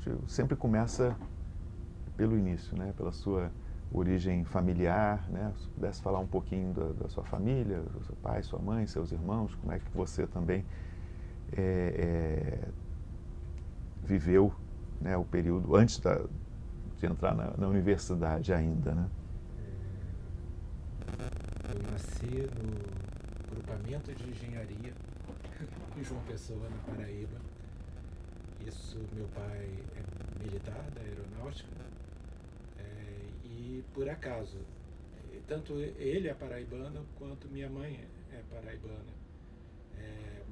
acho que sempre começa pelo início, né? Pela sua origem familiar, né? Se pudesse falar um pouquinho da sua família, do seu pai, sua mãe, seus irmãos, como é que você também viveu, né, o período antes de entrar na universidade ainda, né? Eu nasci no grupamento de engenharia em João Pessoa, na Paraíba. Isso, meu pai é militar da aeronáutica, e por acaso, tanto ele é paraibano quanto minha mãe é paraibana,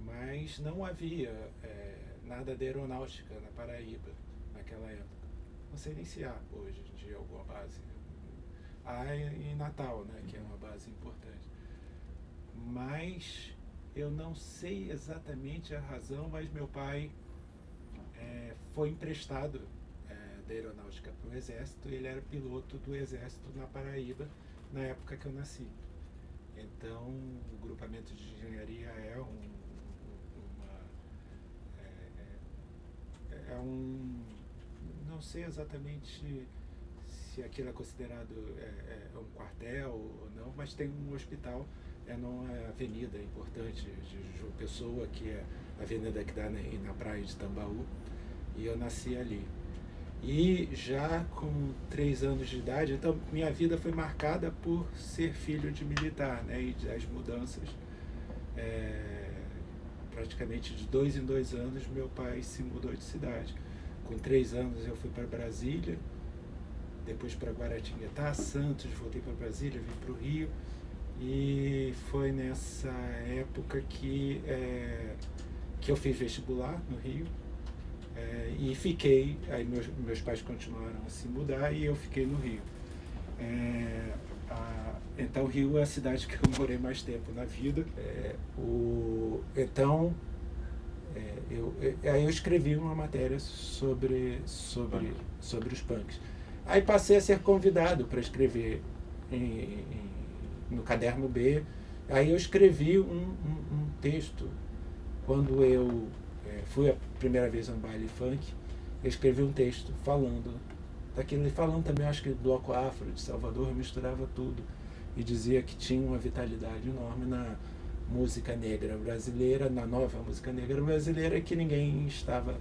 mas não havia nada de aeronáutica na Paraíba naquela época. Não sei nem se há hoje em dia alguma base. Há em Natal, né, que é uma base importante. Mas eu não sei exatamente a razão, mas meu pai foi emprestado da aeronáutica para o Exército. Ele era piloto do Exército na Paraíba na época que eu nasci. Então, o grupamento de engenharia não sei exatamente se aquilo é considerado um quartel ou não, mas tem um hospital numa avenida importante de João Pessoa, que é a avenida que dá na praia de Tambaú, e eu nasci ali. E já com 3 anos de idade, então minha vida foi marcada por ser filho de militar, né, e as mudanças. Praticamente de 2 em 2 anos meu pai se mudou de cidade. Com 3 anos eu fui para Brasília, depois para Guaratinguetá, Santos, voltei para Brasília, vim para o Rio, e foi nessa época que eu fiz vestibular no Rio, e fiquei. Aí meus pais continuaram a se mudar e eu fiquei no Rio. Então Rio é a cidade que eu morei mais tempo na vida. Aí eu escrevi uma matéria sobre os punks. Aí passei a ser convidado para escrever no Caderno B. Aí eu escrevi um texto. Quando eu fui a primeira vez a um baile funk, eu escrevi um texto falando daquilo, e falando também, acho que do bloco afro de Salvador, misturava tudo, e dizia que tinha uma vitalidade enorme na música negra brasileira, na nova música negra brasileira, que ninguém estava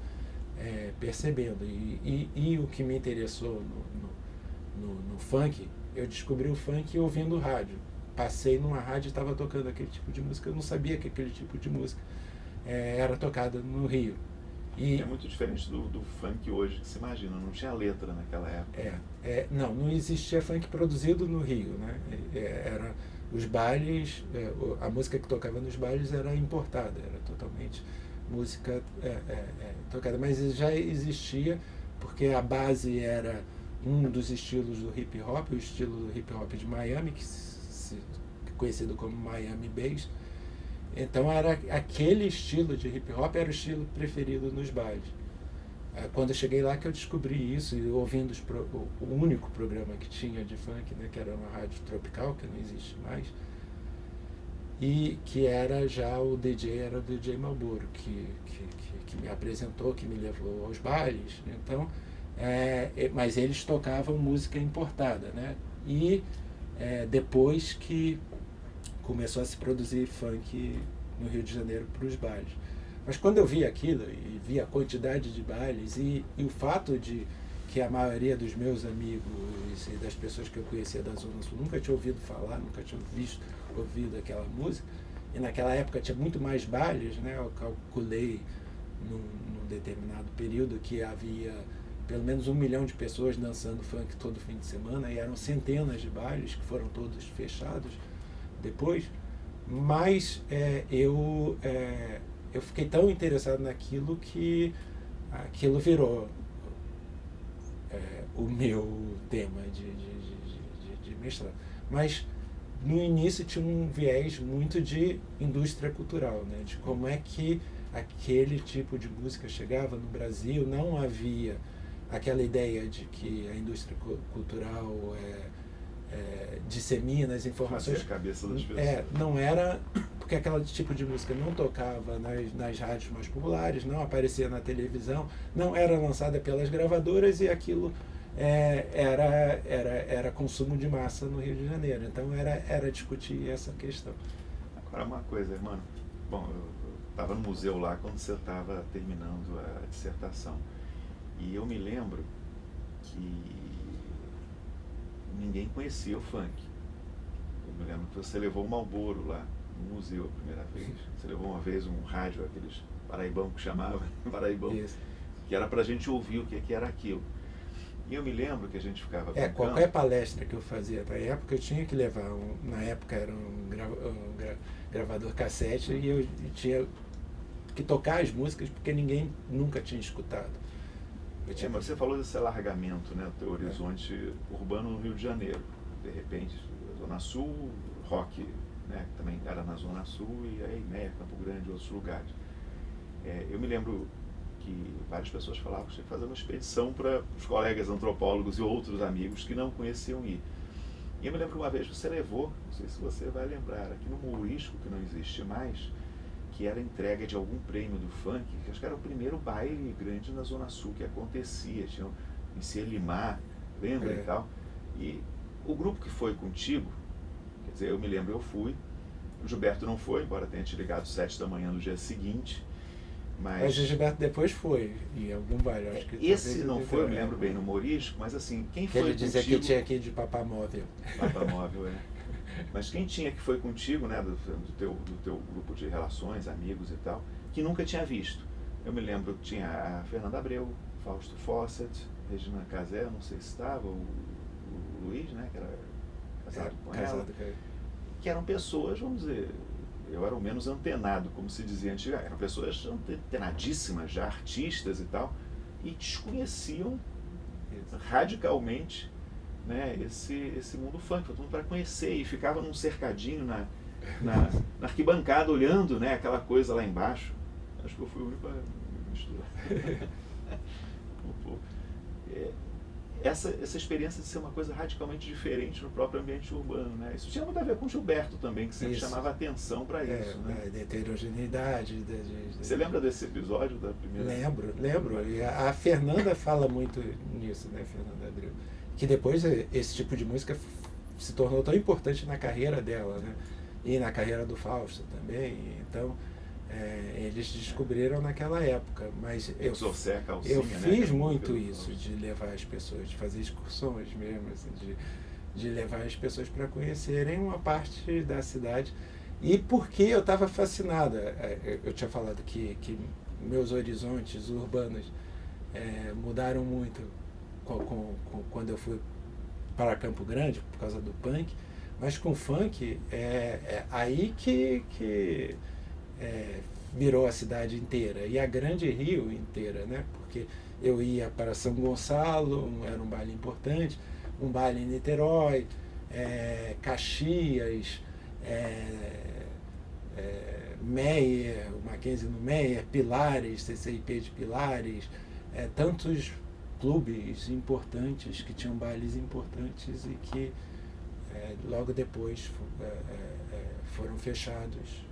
percebendo. E o que me interessou no funk, eu descobri o funk ouvindo rádio. Passei numa rádio e estava tocando aquele tipo de música, eu não sabia que aquele tipo de música era tocada no Rio. E é muito diferente do funk hoje, que se imagina, não tinha letra naquela época. Não existia funk produzido no Rio, né? Os bailes, a música que tocava nos bailes era importada, era totalmente música tocada, mas já existia, porque a base era um dos estilos do hip hop, o estilo do hip hop de Miami, conhecido como Miami Bass. Então era aquele estilo de hip hop, era o estilo preferido nos bailes. Quando eu cheguei lá que eu descobri isso, e ouvindo o único programa que tinha de funk, né, que era uma rádio tropical, que não existe mais, e que era já o DJ Malboro, que me apresentou, que me levou aos bailes. Então, mas eles tocavam música importada, né? E depois que começou a se produzir funk no Rio de Janeiro para os bailes. Mas quando eu vi aquilo e vi a quantidade de bailes e o fato de que a maioria dos meus amigos e das pessoas que eu conhecia da Zona Sul nunca tinha ouvido falar, nunca tinha ouvido aquela música, e naquela época tinha muito mais bailes, né? Eu calculei num determinado período que havia pelo menos 1 milhão de pessoas dançando funk todo fim de semana, e eram centenas de bailes que foram todos fechados depois. Mas eu fiquei tão interessado naquilo que aquilo virou o meu tema de mestrado. Mas no início tinha um viés muito de indústria cultural, né? De como é que aquele tipo de música chegava no Brasil. Não havia aquela ideia de que a indústria cultural dissemina as informações. Fazia a cabeça das pessoas. Não era, porque aquele tipo de música não tocava nas rádios mais populares, não aparecia na televisão, não era lançada pelas gravadoras e aquilo era consumo de massa no Rio de Janeiro. Então era discutir essa questão. Agora uma coisa, mano. Bom, eu estava no museu lá quando você estava terminando a dissertação. E eu me lembro que ninguém conhecia o funk. Eu me lembro que você levou o Marlboro lá no museu a primeira vez. Você levou uma vez um rádio, aqueles paraibão que chamava, paraibão, Isso. que era pra gente ouvir o que era aquilo. E eu me lembro que a gente ficava brincando. Qualquer palestra que eu fazia na época, eu tinha que levar, na época era um gravador cassete, e eu tinha que tocar as músicas porque ninguém nunca tinha escutado. Mas você falou desse alargamento, né, do teu horizonte urbano no Rio de Janeiro. De repente, Zona Sul, rock, né, que também era na Zona Sul, e aí, né, Campo Grande e outros lugares. Eu me lembro que várias pessoas falavam que tinha que fazer uma expedição para os colegas antropólogos e outros amigos que não conheciam ir. E eu me lembro que uma vez você levou, não sei se você vai lembrar, aqui no Mourisco, que não existe mais, que era a entrega de algum prêmio do funk, que acho que era o primeiro baile grande na Zona Sul que acontecia, tinha em Cielimar, lembra e tal. E o grupo que foi contigo, quer dizer, eu me lembro, eu fui, o Gilberto não foi, embora tenha te ligado às 7 da manhã no dia seguinte, mas o Gilberto depois foi em algum baile, acho que esse não foi, eu me lembro bem, no Morisco, mas assim, quem foi ele contigo... dizia que tinha que ir de papamóvel. Papamóvel, Mas quem tinha que foi contigo, né, do teu grupo de relações, amigos e tal, que nunca tinha visto. Eu me lembro que tinha a Fernanda Abreu, Fausto Fawcett, Regina Casé, não sei se estava, o Luiz, né, que era casado com ela, que eram pessoas, vamos dizer, eu era o menos antenado, como se dizia antigamente, eram pessoas antenadíssimas, já artistas e tal, e desconheciam radicalmente, né, esse mundo funk, todo mundo para conhecer, e ficava num cercadinho na arquibancada olhando, né, aquela coisa lá embaixo. Acho que eu fui o único a misturar. Essa experiência de ser uma coisa radicalmente diferente no próprio ambiente urbano, né? Isso tinha muito a ver com o Gilberto também, que sempre chamava atenção para isso, né? Da heterogeneidade. Você lembra desse episódio da primeira? Lembro. E a Fernanda fala muito nisso, né, Fernanda Abreu? Que depois esse tipo de música se tornou tão importante na carreira dela, né? E na carreira do Fausto também. Então, eles descobriram naquela época, mas eu fiz muito isso, de levar as pessoas, de fazer excursões mesmo, assim, de levar as pessoas para conhecerem uma parte da cidade. E porque eu estava fascinada, eu tinha falado que meus horizontes urbanos mudaram muito quando eu fui para Campo Grande, por causa do punk, mas com o funk aí que virou a cidade inteira, e a Grande Rio inteira, né? Porque eu ia para São Gonçalo, era um baile importante, um baile em Niterói, Caxias, Meyer, o Mackenzie no Meyer, Pilares, CCIP de Pilares, tantos clubes importantes que tinham bailes importantes e que logo depois foram fechados.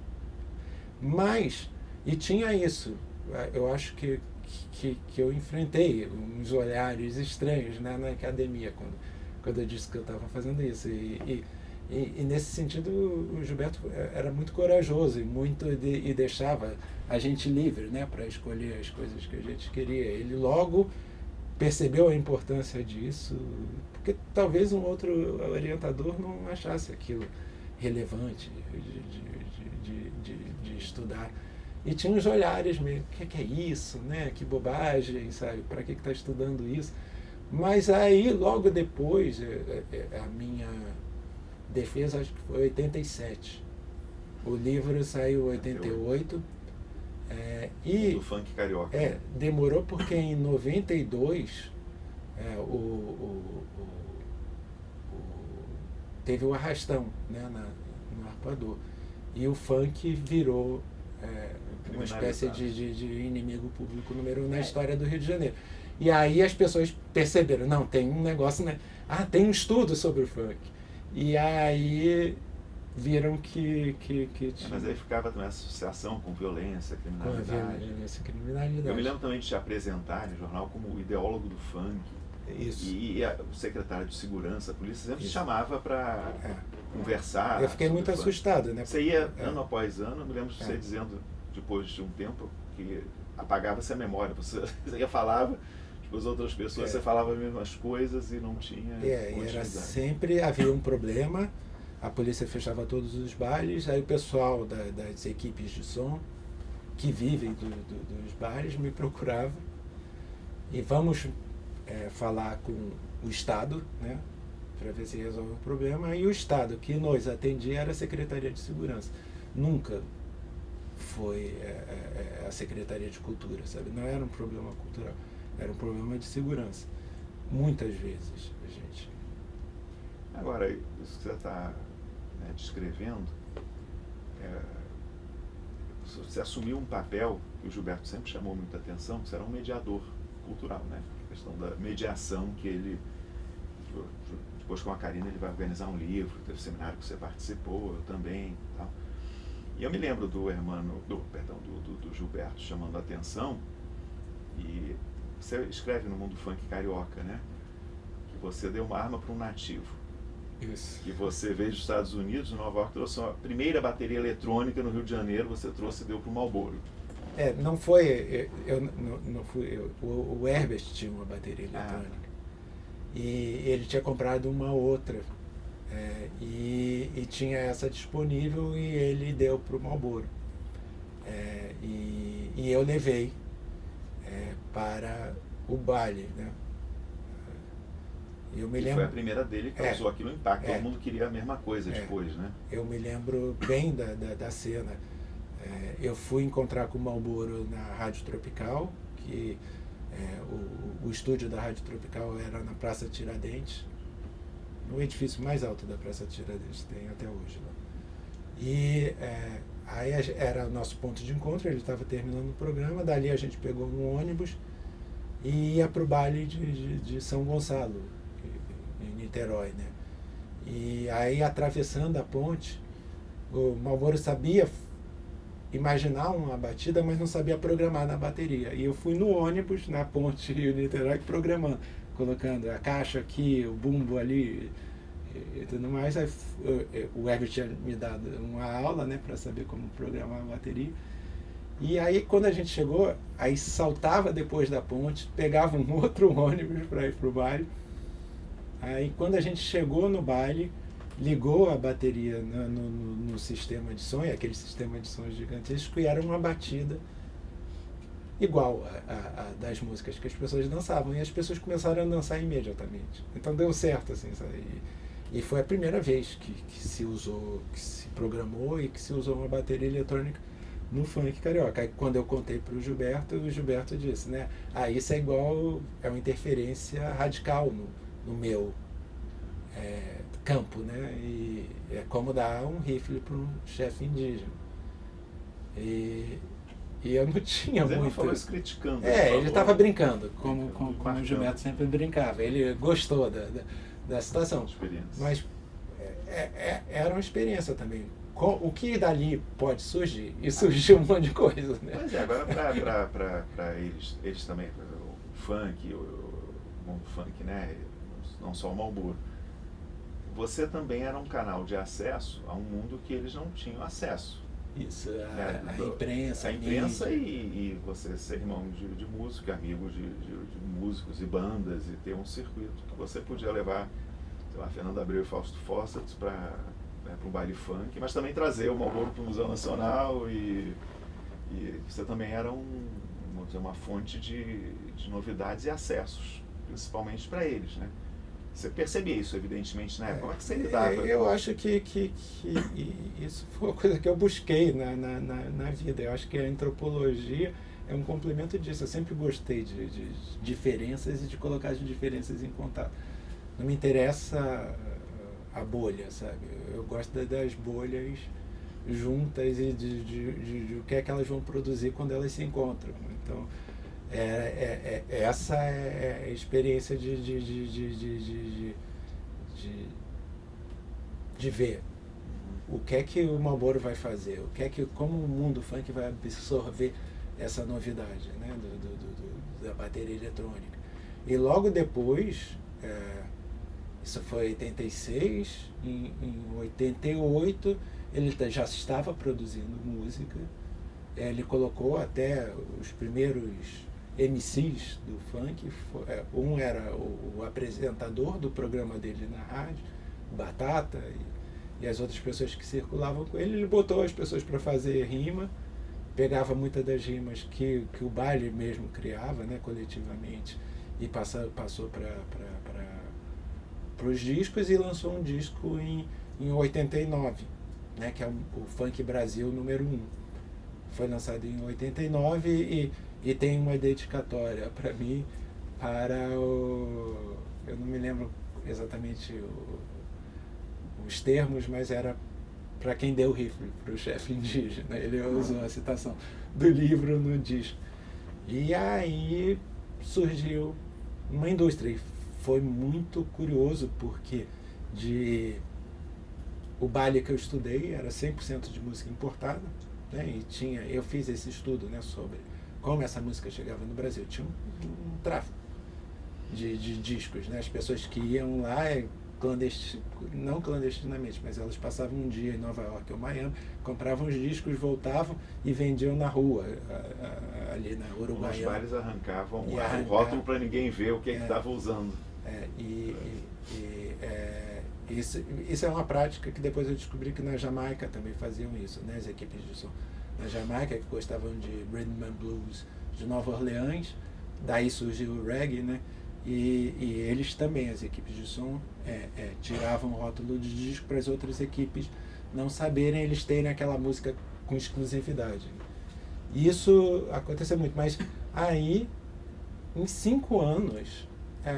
Mas, e tinha isso, eu acho que eu enfrentei uns olhares estranhos, né, na academia, quando eu disse que eu estava fazendo isso. E nesse sentido, o Gilberto era muito corajoso e deixava a gente livre, né, para escolher as coisas que a gente queria. Ele logo percebeu a importância disso, porque talvez um outro orientador não achasse aquilo relevante de estudar. E tinha uns olhares meio, o que é isso, né? Que bobagem, sabe? Para que está estudando isso? Mas aí, logo depois, a minha defesa, acho que foi 87. O livro saiu em 88. Do funk carioca. Demorou porque em 92 teve o arrastão, né, no Arpoador. E o funk virou uma espécie de inimigo público número 1 na história do Rio de Janeiro. E aí as pessoas perceberam, não, tem um negócio, né? Tem um estudo sobre o funk. E aí viram que Mas aí ficava também associação com violência, com a criminalidade. violência e criminalidade. Eu me lembro também de te apresentar no jornal como o ideólogo do funk. Isso. E o secretário de segurança, a polícia, sempre te Isso. chamava para É. conversar. Eu fiquei sobre muito funk. assustado, né? Você ia ano após ano, eu me lembro de É. você dizendo, depois de um tempo, que apagava-se a memória. Você ia falava, tipo, as outras pessoas, É. você falava as mesmas coisas e não tinha E era continuidade. sempre, havia um problema, a polícia fechava todos os bailes, aí o pessoal das equipes de som, que vivem dos bailes, me procurava e vamos falar com o Estado, né, para ver se resolve o problema. E o Estado que nos atendia era a Secretaria de Segurança. Nunca foi a Secretaria de Cultura, sabe? Não era um problema cultural, era um problema de segurança. Muitas vezes a gente... Agora, isso que você está descrevendo, você assumiu um papel que o Gilberto sempre chamou muita atenção, que você era um mediador cultural, né? A questão da mediação que ele... Depois com a Karina ele vai organizar um livro, teve um seminário que você participou, eu também, tal. E eu me lembro do Gilberto chamando a atenção, e você escreve no Mundo Funk Carioca, né? Que você deu uma arma para um nativo. Isso. Que você veio dos Estados Unidos, de Nova York, trouxe a primeira bateria eletrônica no Rio de Janeiro, você trouxe e deu para o Marlboro. Não foi, não fui eu, o Herbert tinha uma bateria eletrônica. E ele tinha comprado uma outra, e tinha essa disponível e ele deu para o Marlboro. E eu levei para o baile, né? Eu me lembro, foi a primeira dele que causou aquilo impacto, todo mundo queria a mesma coisa depois, né? Eu me lembro bem da cena. Eu fui encontrar com o Marlboro na Rádio Tropical, que o estúdio da Rádio Tropical era na Praça Tiradentes, no edifício mais alto da Praça Tiradentes, tem até hoje lá. E aí era o nosso ponto de encontro, ele estava terminando o programa, dali a gente pegou um ônibus e ia para o baile de São Gonçalo, em Niterói, né? E aí, atravessando a ponte, o Marlboro sabia imaginar uma batida, mas não sabia programar na bateria. E eu fui no ônibus, na ponte Rio-Niterói, programando, colocando a caixa aqui, o bumbo ali e tudo mais. Aí, o Herbert tinha me dado uma aula, né, para saber como programar a bateria. E aí, quando a gente chegou, aí saltava depois da ponte, pegava um outro ônibus para ir para o baile. Aí, quando a gente chegou no baile, ligou a bateria no sistema de som, aquele sistema de som gigantesco, e era uma batida igual a das músicas que as pessoas dançavam. E as pessoas começaram a dançar imediatamente. Então deu certo, assim, sabe? E foi a primeira vez que se usou, que se programou e que se usou uma bateria eletrônica no funk carioca. Aí, quando eu contei para o Gilberto disse, né? Isso é igual, é uma interferência radical no meu campo, né? E é como dar um rifle para um chefe indígena. E eu não tinha muito... Ele não falou isso criticando. Ele estava brincando, como o Gilberto sempre brincava. Ele gostou da situação. Mas era uma experiência também. O que dali pode surgir? E surgiu um monte de coisa, né? Pois agora para eles também, o funk, o mundo funk, né? Não só o Marlboro. Você também era um canal de acesso a um mundo que eles não tinham acesso. Isso, a imprensa. A imprensa e você ser irmão de música, amigo de músicos e bandas, e ter um circuito que você podia levar, sei lá, Fernando Abreu e Fausto Fawcett para um baile funk, mas também trazer o Marlboro para o Museu Nacional e você também era uma fonte de novidades e acessos, principalmente para eles, né? Você percebia isso, evidentemente, né? Como é que você lidava? Eu acho que isso foi uma coisa que eu busquei na vida. Eu acho que a antropologia é um complemento disso. Eu sempre gostei de diferenças e de colocar as diferenças em contato. Não me interessa a bolha, sabe? Eu gosto das bolhas juntas e de o que é que elas vão produzir quando elas se encontram. Então, essa é a experiência de ver o que é que o Marlboro vai fazer, como o mundo funk vai absorver essa novidade, né, da bateria eletrônica. E logo depois, isso foi em 86, em 88 ele já estava produzindo música, ele colocou até os primeiros MCs do funk, um era o apresentador do programa dele na rádio, Batata, e as outras pessoas que circulavam com ele botou as pessoas para fazer rima, pegava muitas das rimas que o baile mesmo criava, né, coletivamente, e passou para os discos, e lançou um disco em 89, né, que é o Funk Brasil número 1. Foi lançado em 89 e tem uma dedicatória para mim, eu não me lembro exatamente os termos, mas era para quem deu o rifle, para o chefe indígena. Ele usou a citação do livro no disco. E aí surgiu uma indústria, e foi muito curioso, porque o baile que eu estudei era 100% de música importada, né, e eu fiz esse estudo, né, sobre como essa música chegava no Brasil. Tinha um tráfico de discos, né, as pessoas que iam lá, não clandestinamente, mas elas passavam um dia em Nova York ou Miami, compravam os discos, voltavam e vendiam na rua, ali na Uruguaiana. Os bailes arrancavam o rótulo para ninguém ver o que estava usando. Isso é uma prática que depois eu descobri que na Jamaica também faziam isso, né, as equipes de som. Na Jamaica, que gostavam de rhythm and blues de Nova Orleans, daí surgiu o reggae, né? E eles também, as equipes de som, tiravam o rótulo de disco para as outras equipes não saberem, eles terem aquela música com exclusividade. E isso aconteceu muito, mas aí, em 5 anos,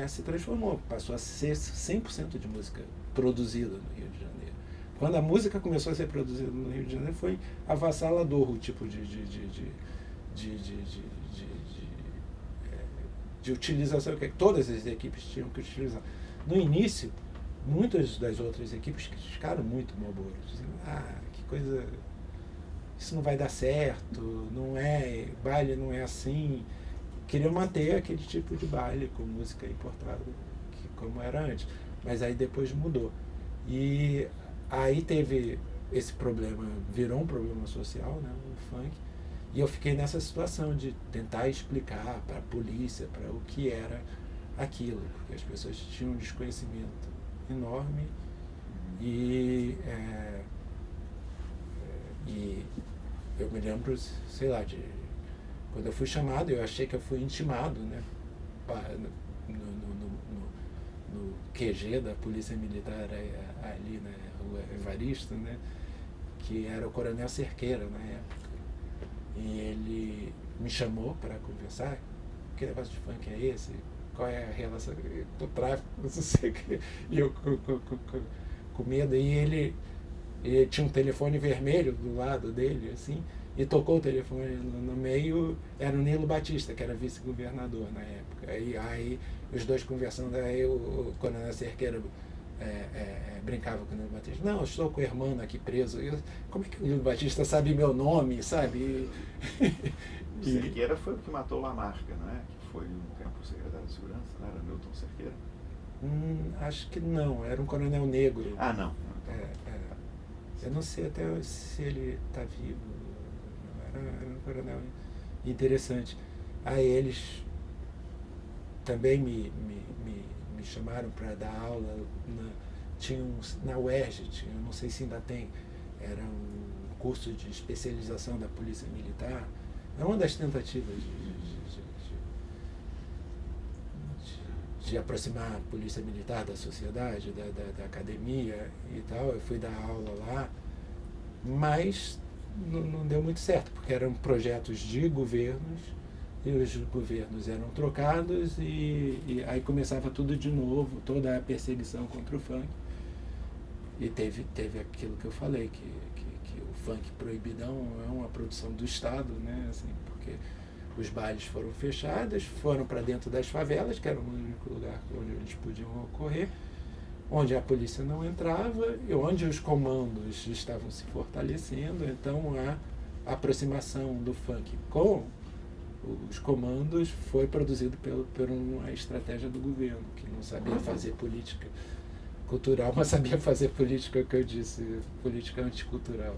se transformou, passou a ser 100% de música produzida no Rio de Janeiro. Quando a música começou a ser produzida no Rio de Janeiro, foi avassalador o tipo de utilização que todas as equipes tinham que utilizar. No início, muitas das outras equipes criticaram muito o Marlboro, dizendo, que coisa, isso não vai dar certo, baile não é assim. Queriam manter aquele tipo de baile com música importada, como era antes. Mas aí depois mudou. E aí teve esse problema, virou um problema social, né, o funk. E eu fiquei nessa situação de tentar explicar para a polícia, para o que era aquilo, porque as pessoas tinham um desconhecimento enorme. E eu me lembro, sei lá, quando eu fui chamado, eu achei que eu fui intimado, né, no QG da Polícia Militar ali na Rua Evaristo, né, que era o Coronel Cerqueira na época. E ele me chamou para conversar. Que negócio de funk é esse? Qual é a relação do tráfico? Não sei o que. E eu com medo. E ele tinha um telefone vermelho do lado dele, assim, e tocou o telefone no meio. Era o Nilo Batista, que era vice-governador na época. Aí os dois conversando, aí o Coronel Cerqueira brincava com o Nilo Batista. Não, eu estou com o irmão aqui preso. Como é que o Nilo Batista sabe meu nome, sabe? Cerqueira foi o que matou Lamarca, não é? Que foi um tempo secretário de segurança, não era Milton Cerqueira? Acho que não, era um coronel negro. Não. Eu não sei até se ele está vivo. Era um coronel interessante. Aí eles também me chamaram para dar aula na UERJ, eu não sei se ainda tem, era um curso de especialização da Polícia Militar. É uma das tentativas de aproximar a Polícia Militar da sociedade, da academia e tal. Eu fui dar aula lá, mas não deu muito certo, porque eram projetos de governos, e os governos eram trocados, e aí começava tudo de novo, toda a perseguição contra o funk. E teve aquilo que eu falei, que o funk proibidão é uma produção do Estado, né, assim, porque os bailes foram fechados, foram para dentro das favelas, que era o único lugar onde eles podiam ocorrer, onde a polícia não entrava e onde os comandos estavam se fortalecendo. Então a aproximação do funk com os comandos foi produzido por uma estratégia do governo, que não sabia fazer política cultural, mas sabia fazer política, que eu disse, política anticultural.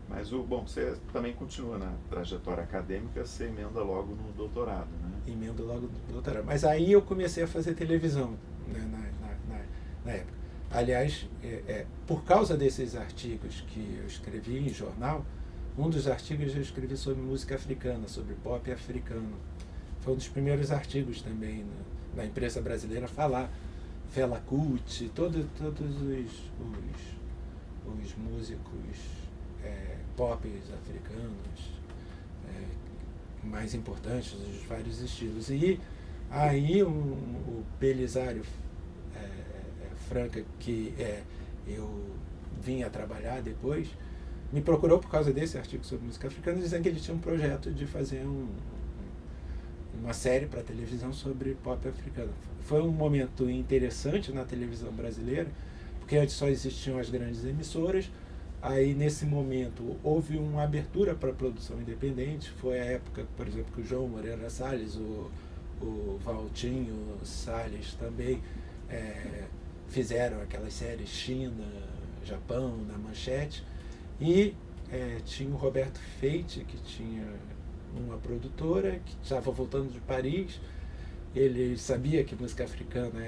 Mas você também continua na trajetória acadêmica, você emenda logo no doutorado, né? Emendo logo no doutorado. Mas aí eu comecei a fazer televisão, né, na época. Aliás, por causa desses artigos que eu escrevi em jornal, um dos artigos eu escrevi sobre música africana, sobre pop africano. Foi um dos primeiros artigos também na imprensa brasileira a falar. Fela Kuti, todos os músicos pop africanos mais importantes, dos vários estilos. E aí o Belisário Franca, que eu vim a trabalhar depois, me procurou por causa desse artigo sobre música africana, dizendo que ele tinha um projeto de fazer uma série para televisão sobre pop africano. Foi um momento interessante na televisão brasileira, porque antes só existiam as grandes emissoras. Aí, nesse momento, houve uma abertura para a produção independente. Foi a época, por exemplo, que o João Moreira Salles, o Valtinho Salles também fizeram aquelas séries China, Japão, na Manchete. E tinha o Roberto Feite, que tinha uma produtora, que estava voltando de Paris. Ele sabia que música africana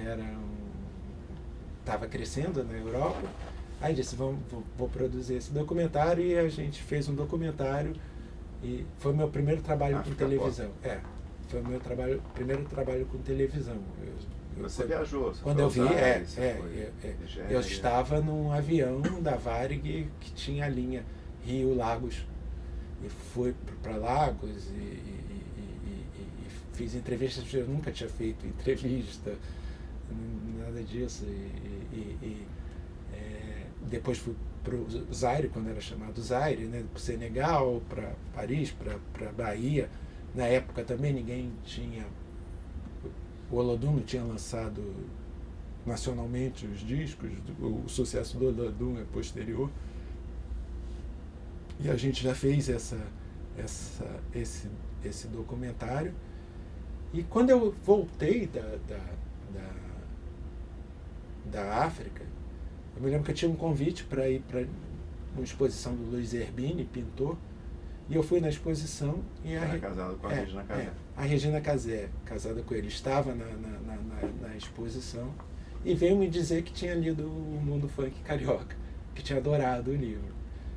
estava crescendo na Europa. Aí disse, vou produzir esse documentário, e a gente fez um documentário, e foi o meu primeiro trabalho com televisão. Foi o meu primeiro trabalho com televisão. Você viajou? Quando eu vi, eu estava num avião da Varig que tinha a linha Rio-Lagos, e fui para Lagos e fiz entrevistas. Eu nunca tinha feito entrevista, nada disso, depois fui para o Zaire, quando era chamado Zaire, né, para o Senegal, para Paris, para Bahia. Na época também ninguém tinha... O Olodum não tinha lançado nacionalmente os discos, o sucesso do Olodum é posterior. E a gente já fez esse documentário. E quando eu voltei da África, eu me lembro que eu tinha um convite para ir para uma exposição do Luiz Zerbini, pintor, e eu fui na exposição. E era casado com a Regina Casé. A Regina Casé, casada com ele, estava na exposição e veio me dizer que tinha lido O Mundo Funk Carioca, que tinha adorado o livro.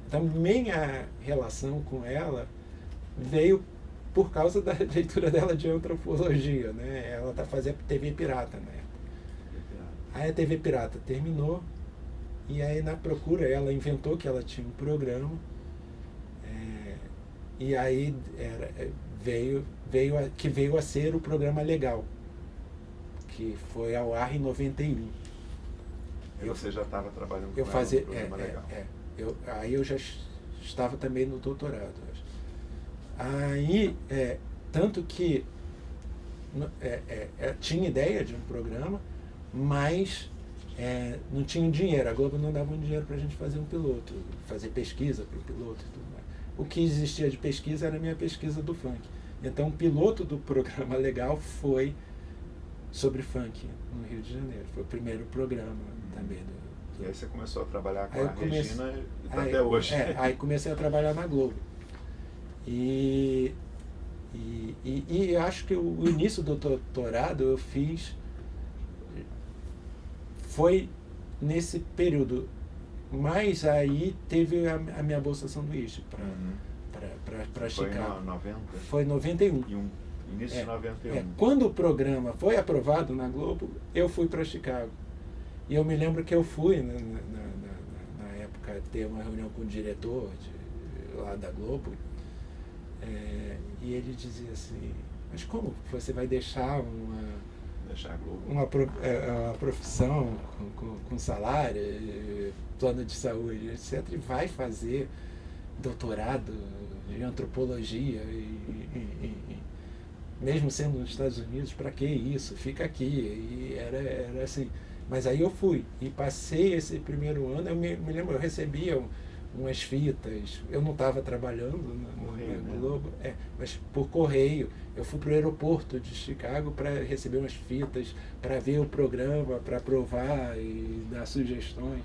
Então, minha relação com ela veio por causa da leitura dela de antropologia, né? Ela fazia TV Pirata na época. Aí a TV Pirata terminou, e aí na procura ela inventou que ela tinha um programa, e aí veio a ser o programa Legal, que foi ao ar em 91. E você já estava trabalhando com ela no programa Legal? Aí eu já estava também no doutorado. Aí, tanto que tinha ideia de um programa, mas não tinha dinheiro. A Globo não dava um dinheiro para a gente fazer um piloto, fazer pesquisa para o piloto e tudo mais. O que existia de pesquisa era a minha pesquisa do funk. Então, o piloto do programa Legal foi sobre funk no Rio de Janeiro. Foi o primeiro programa também. E aí você começou a trabalhar com a Regina até hoje. Aí comecei a trabalhar na Globo. E acho que o início do doutorado eu fiz foi nesse período, mas aí teve a minha bolsa sanduíche para Chicago. Foi em 90? Foi em 91. Início de 91. Quando o programa foi aprovado na Globo, eu fui para Chicago. E eu me lembro que eu fui, na época, ter uma reunião com o diretor lá da Globo, e ele dizia assim, mas como você vai deixar uma profissão com salário, plano de saúde, etc., e vai fazer doutorado em antropologia, mesmo sendo nos Estados Unidos, para que isso? Fica aqui. E era assim, Mas aí eu fui e passei esse primeiro ano, eu me lembro, eu recebia umas fitas, eu não estava trabalhando na Globo, mas por correio. Eu fui para o aeroporto de Chicago para receber umas fitas, para ver o programa, para aprovar e dar sugestões.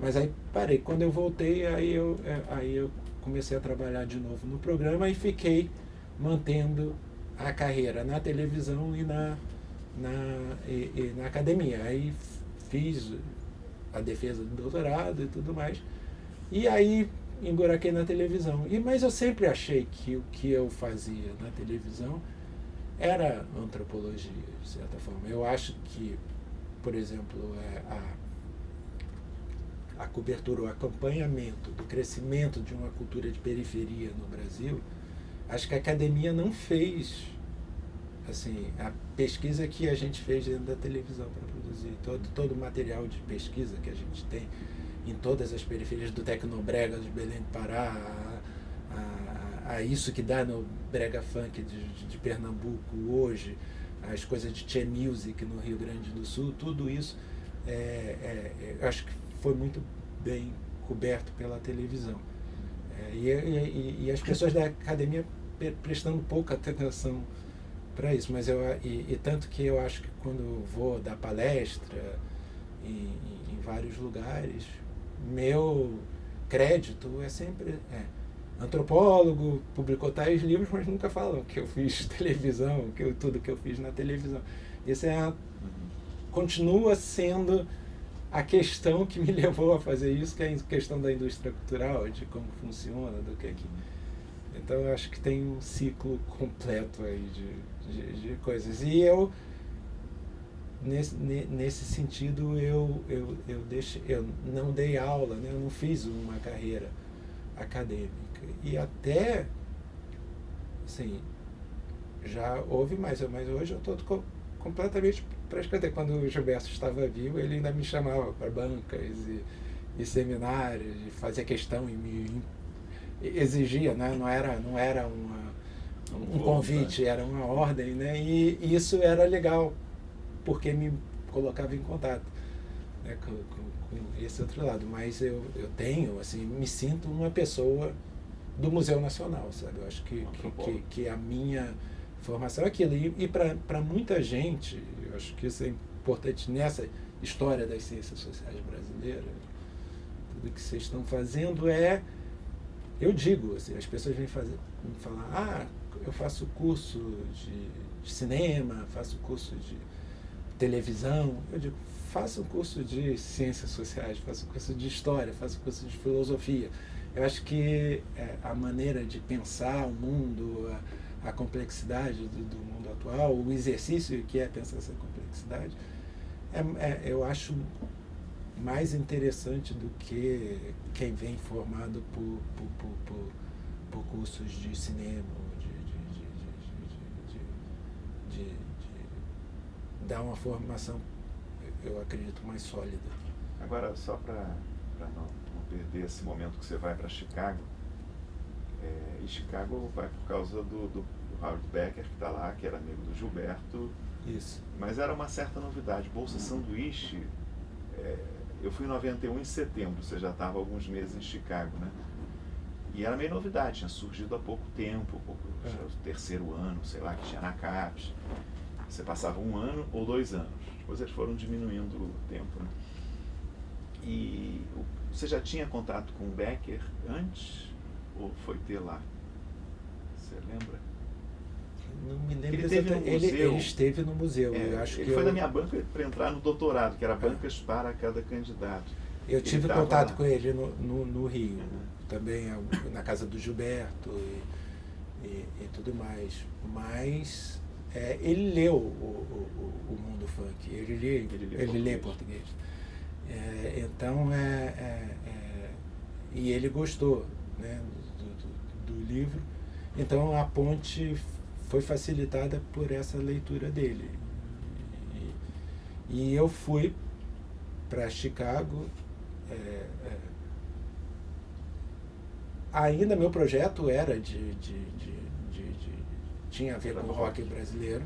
Mas aí parei. Quando eu voltei, aí eu comecei a trabalhar de novo no programa e fiquei mantendo a carreira na televisão e na academia. Aí fiz a defesa do doutorado e tudo mais. E aí emburaquei na televisão. Mas eu sempre achei que o que eu fazia na televisão era antropologia, de certa forma. Eu acho que, por exemplo, a cobertura, o acompanhamento do crescimento de uma cultura de periferia no Brasil, acho que a academia não fez assim, a pesquisa que a gente fez dentro da televisão para produzir, todo o material de pesquisa que a gente tem em todas as periferias, do Tecnobrega de Belém do Pará, a isso que dá no Brega Funk de Pernambuco hoje, as coisas de Che Music no Rio Grande do Sul, tudo isso eu acho que foi muito bem coberto pela televisão. E as pessoas da academia prestando pouca atenção para isso, mas tanto que eu acho que quando vou dar palestra em vários lugares, meu crédito é sempre antropólogo, publicou tais livros, mas nunca falam que eu fiz televisão, tudo que eu fiz na televisão. Isso continua sendo a questão que me levou a fazer isso, que é a questão da indústria cultural, de como funciona, do que é que... Então eu acho que tem um ciclo completo aí de coisas. E eu, nesse sentido, eu não dei aula, né? Eu não fiz uma carreira acadêmica. E até, assim, já houve mais, mas hoje eu estou completamente, praticamente, quando o Gilberto estava vivo, ele ainda me chamava para bancas e seminários, e fazia questão e me exigia, né? Não era um convite, era uma ordem, né? E isso era legal, porque me colocava em contato, né, com esse outro lado. Mas eu tenho, assim, me sinto uma pessoa do Museu Nacional, sabe? Eu acho que a minha formação é aquilo. E para muita gente, eu acho que isso é importante nessa história das ciências sociais brasileiras, tudo que vocês estão fazendo eu digo, assim, as pessoas vêm me falar, eu faço curso de cinema, faço curso de televisão. Eu digo, faça um curso de ciências sociais, faça um curso de história, faça um curso de filosofia. Eu acho que a maneira de pensar o mundo, a complexidade do mundo atual, o exercício que é pensar essa complexidade, eu acho mais interessante do que quem vem formado por cursos de cinema, de dar uma formação, eu acredito, mais sólida. Agora, só para não perder esse momento que você vai para Chicago, e Chicago vai por causa do Howard Becker, que está lá, que era amigo do Gilberto. Isso. Mas era uma certa novidade. Bolsa Sanduíche, eu fui em 91 em setembro, você já estava alguns meses em Chicago, né? E era meio novidade, tinha surgido há pouco tempo, o terceiro ano, sei lá, que tinha na CAPES. Você passava 1 ano ou 2 anos, depois eles foram diminuindo o tempo, né? E você já tinha contato com o Becker antes, ou foi ter lá? Você lembra? Não me lembro exatamente. Ele esteve no museu. Eu acho ele foi na minha banca para entrar no doutorado, que era bancas para cada candidato. Eu tive contato com ele no Rio, também na casa do Gilberto e tudo mais. Mas ele leu o Mundo Funk, ele lê português. Então, e ele gostou, né, do livro. Então a ponte foi facilitada por essa leitura dele. E eu fui para Chicago. Ainda meu projeto era tinha a ver com rock brasileiro,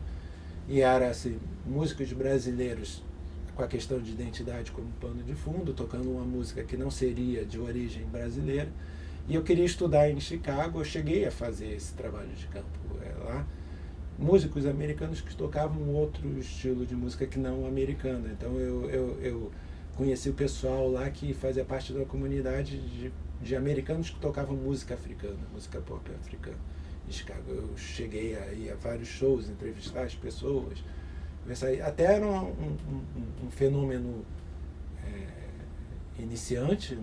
e era assim, músicos brasileiros com a questão de identidade como pano de fundo, tocando uma música que não seria de origem brasileira. E eu queria estudar em Chicago, eu cheguei a fazer esse trabalho de campo lá. Músicos americanos que tocavam outro estilo de música que não americana. Então eu conheci o pessoal lá que fazia parte da comunidade de americanos que tocavam música africana, música pop africana em Chicago. Eu cheguei a ir a vários shows, entrevistar as pessoas. Até era um fenômeno iniciante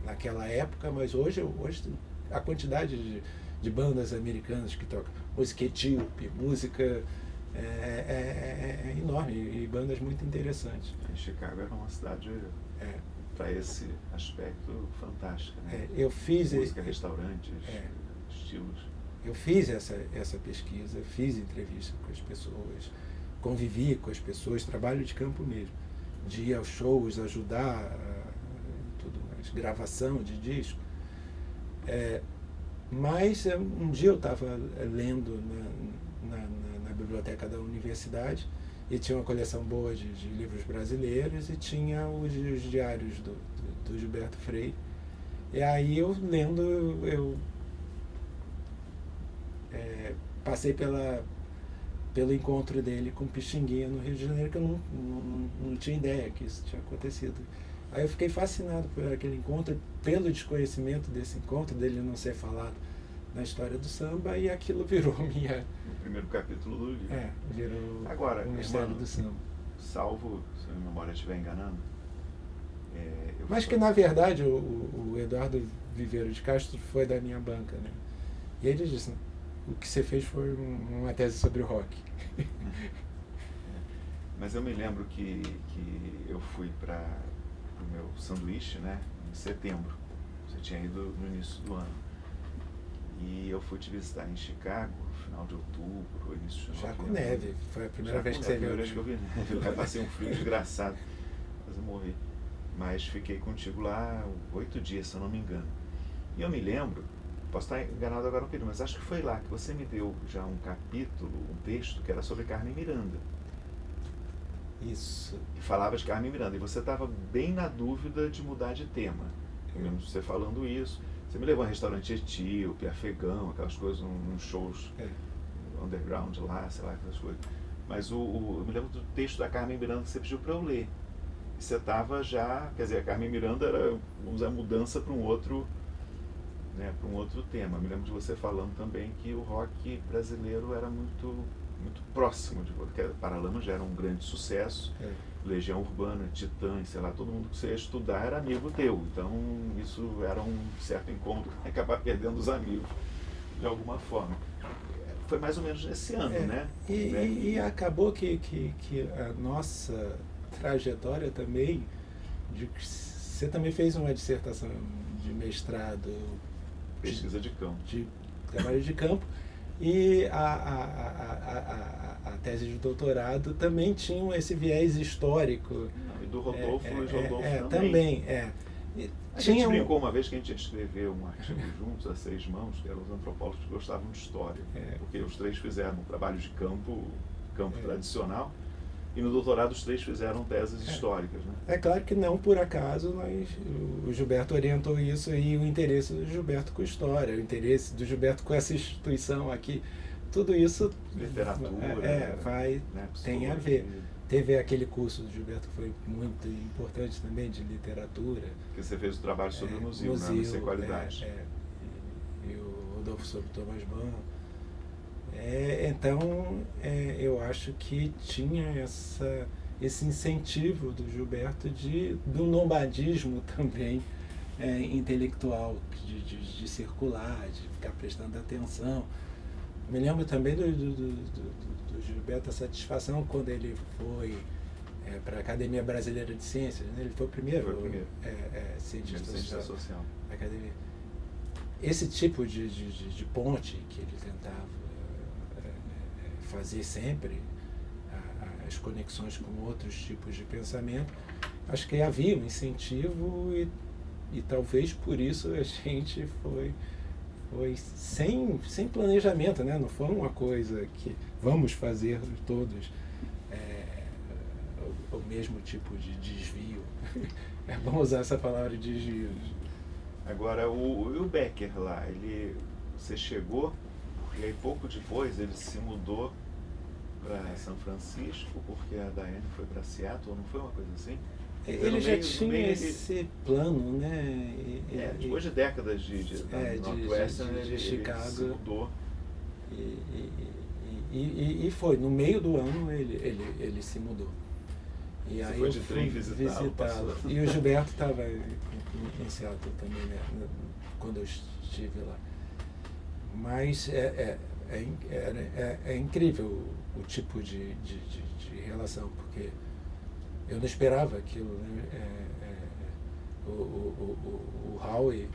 naquela época, mas hoje a quantidade de bandas americanas que tocam música etíope, música é enorme, e bandas muito interessantes. Chicago era uma cidade para esse aspecto fantástica, né? Eu fiz música, restaurantes, estilos. Eu fiz essa pesquisa, fiz entrevista com as pessoas, convivi com as pessoas, trabalho de campo mesmo, de ir aos shows, ajudar, tudo mais, gravação de disco. Mas um dia eu estava lendo na biblioteca da universidade e tinha uma coleção boa de livros brasileiros e tinha os diários do Gilberto Freire. E aí eu lendo, eu passei pelo encontro dele com Pixinguinha no Rio de Janeiro, que eu não tinha ideia que isso tinha acontecido. Aí eu fiquei fascinado por aquele encontro, pelo desconhecimento desse encontro, dele não ser falado na história do samba, e aquilo virou minha... O primeiro capítulo do livro. Virou agora, o mistério do samba. Salvo, se a minha memória estiver enganando... Mas que, na verdade, o Eduardo Viveiro de Castro foi da minha banca, né? E ele disse, o que você fez foi uma tese sobre o rock. Mas eu me lembro que eu fui para o meu sanduíche, né, em setembro. Você tinha ido no início do ano. E eu fui te visitar em Chicago, final de outubro, início de Já novembro. com neve, foi a primeira vez que você viu. A primeira vez que eu vi neve. Eu passei um frio desgraçado, quase morri. Mas fiquei contigo lá 8 dias, se eu não me engano. E eu me lembro, posso estar enganado agora um pouquinho, mas acho que foi lá que você me deu já um capítulo, um texto que era sobre Carmen Miranda. Isso. E falava de Carmen Miranda. E você estava bem na dúvida de mudar de tema. Eu lembro de você falando isso. Você me levou a um restaurante etíope, afegão, aquelas coisas, uns shows underground lá, sei lá, aquelas coisas. Mas eu me lembro do texto da Carmen Miranda que você pediu para eu ler. E você estava já, quer dizer, a Carmen Miranda era, vamos dizer, a mudança para um outro tema. Me lembro de você falando também que o rock brasileiro era muito próximo de você. Paralamas já era um grande sucesso, Legião Urbana, Titãs, sei lá, todo mundo que você ia estudar era amigo teu. Então isso era um certo encontro que acabar perdendo os amigos de alguma forma. Foi mais ou menos nesse ano, né? E acabou que a nossa trajetória também, você também fez uma dissertação de mestrado, pesquisa de campo, de trabalho de campo, e a tese de doutorado também tinha esse viés histórico. E do Rodolfo, Luiz Rodolfo também. A gente brincou uma vez que a gente ia escrever um artigo juntos, a 6 mãos, que eram os antropólogos que gostavam de história, porque os 3 fizeram um trabalho de campo tradicional, e no doutorado os 3 fizeram teses históricas, né? É claro que não por acaso o Gilberto orientou isso, e o interesse do Gilberto com história, o interesse do Gilberto com essa instituição aqui, tudo isso literatura, tem a ver. Teve aquele curso do Gilberto que foi muito importante também, de literatura. Que você fez o trabalho sobre o museu, né? Museu Qualidade. E o Rodolfo sobre Thomas Mann. Então, eu acho que tinha esse incentivo do Gilberto do nomadismo também intelectual, de circular, de ficar prestando atenção. Me lembro também do Gilberto, a satisfação quando ele foi para a Academia Brasileira de Ciências, né? Ele foi o primeiro, cientista social da academia. Esse tipo de ponte que ele tentava fazer sempre, as conexões com outros tipos de pensamento, acho que havia um incentivo, e talvez por isso a gente foi sem planejamento, né? Não foi uma coisa que vamos fazer todos. o mesmo tipo de desvio. É bom usar essa palavra desvio. Agora, o Becker lá, você chegou e aí pouco depois ele se mudou para São Francisco porque a Diane foi para Seattle, não foi uma coisa assim? Ele já tinha esse plano, né? Depois de décadas de Northwestern, ele Chicago, se mudou. E foi, no meio do ano ele se mudou. E você aí foi eu de fui trem visitá-lo. E o Gilberto estava em Seattle também, né? Quando eu estive lá. Mas é incrível o tipo de relação, porque eu não esperava aquilo, né? O Howie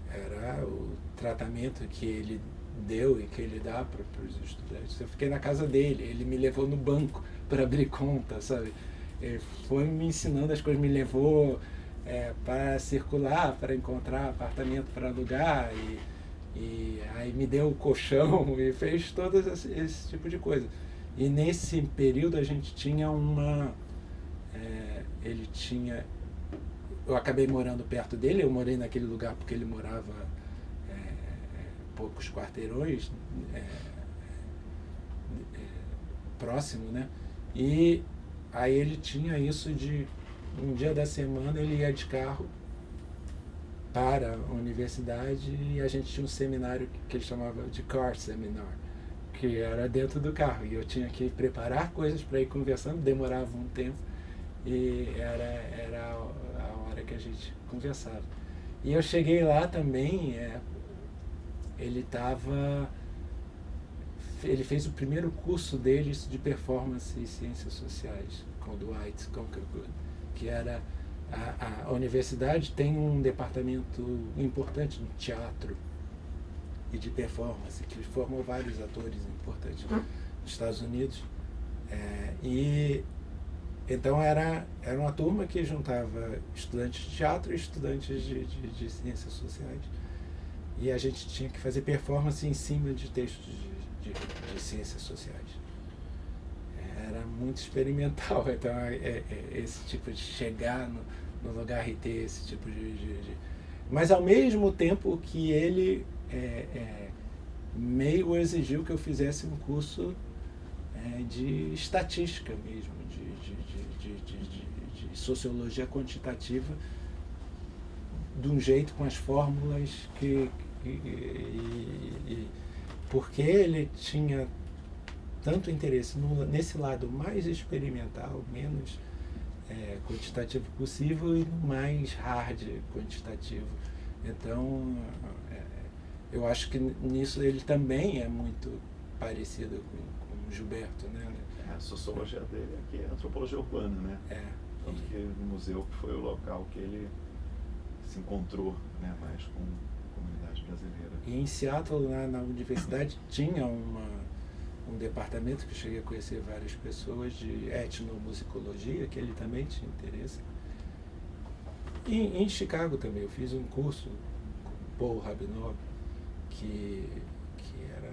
era o tratamento que ele deu e que ele dá para os estudantes. Eu fiquei na casa dele, ele me levou no banco para abrir conta, sabe? Ele foi me ensinando as coisas, me levou para circular, para encontrar apartamento para alugar e aí me deu o colchão e fez todo esse tipo de coisa. E nesse período a gente tinha ele tinha... Eu acabei morando perto dele, eu morei naquele lugar porque ele morava poucos quarteirões próximo, né? E aí ele tinha isso de um dia da semana ele ia de carro para a universidade e a gente tinha um seminário que ele chamava de car seminar, que era dentro do carro e eu tinha que preparar coisas para ir conversando, demorava um tempo e era a hora que a gente conversava. E eu cheguei lá também, ele fez o primeiro curso dele de performance e ciências sociais com o Dwight Conquergood, que era a universidade tem um departamento importante de teatro e de performance, que formou vários atores importantes nos Estados Unidos. E então era uma turma que juntava estudantes de teatro e estudantes de ciências sociais. E a gente tinha que fazer performance em cima de textos de ciências sociais. Era muito experimental, então esse tipo de chegar no lugar e ter esse tipo de... Mas ao mesmo tempo que ele meio exigiu que eu fizesse um curso de estatística mesmo, de sociologia quantitativa, de um jeito com as fórmulas porque ele tinha tanto interesse nesse lado mais experimental, menos quantitativo possível e no mais hard quantitativo. Então, eu acho que nisso ele também é muito parecido com o Gilberto, né? A sociologia dele aqui é antropologia urbana, né? Tanto que no museu que foi o local que ele se encontrou, né, mais com a comunidade brasileira. E em Seattle, na universidade, tinha um departamento que eu cheguei a conhecer várias pessoas de etnomusicologia, que ele também tinha interesse. E em Chicago também, eu fiz um curso com Paul Rabinow, que era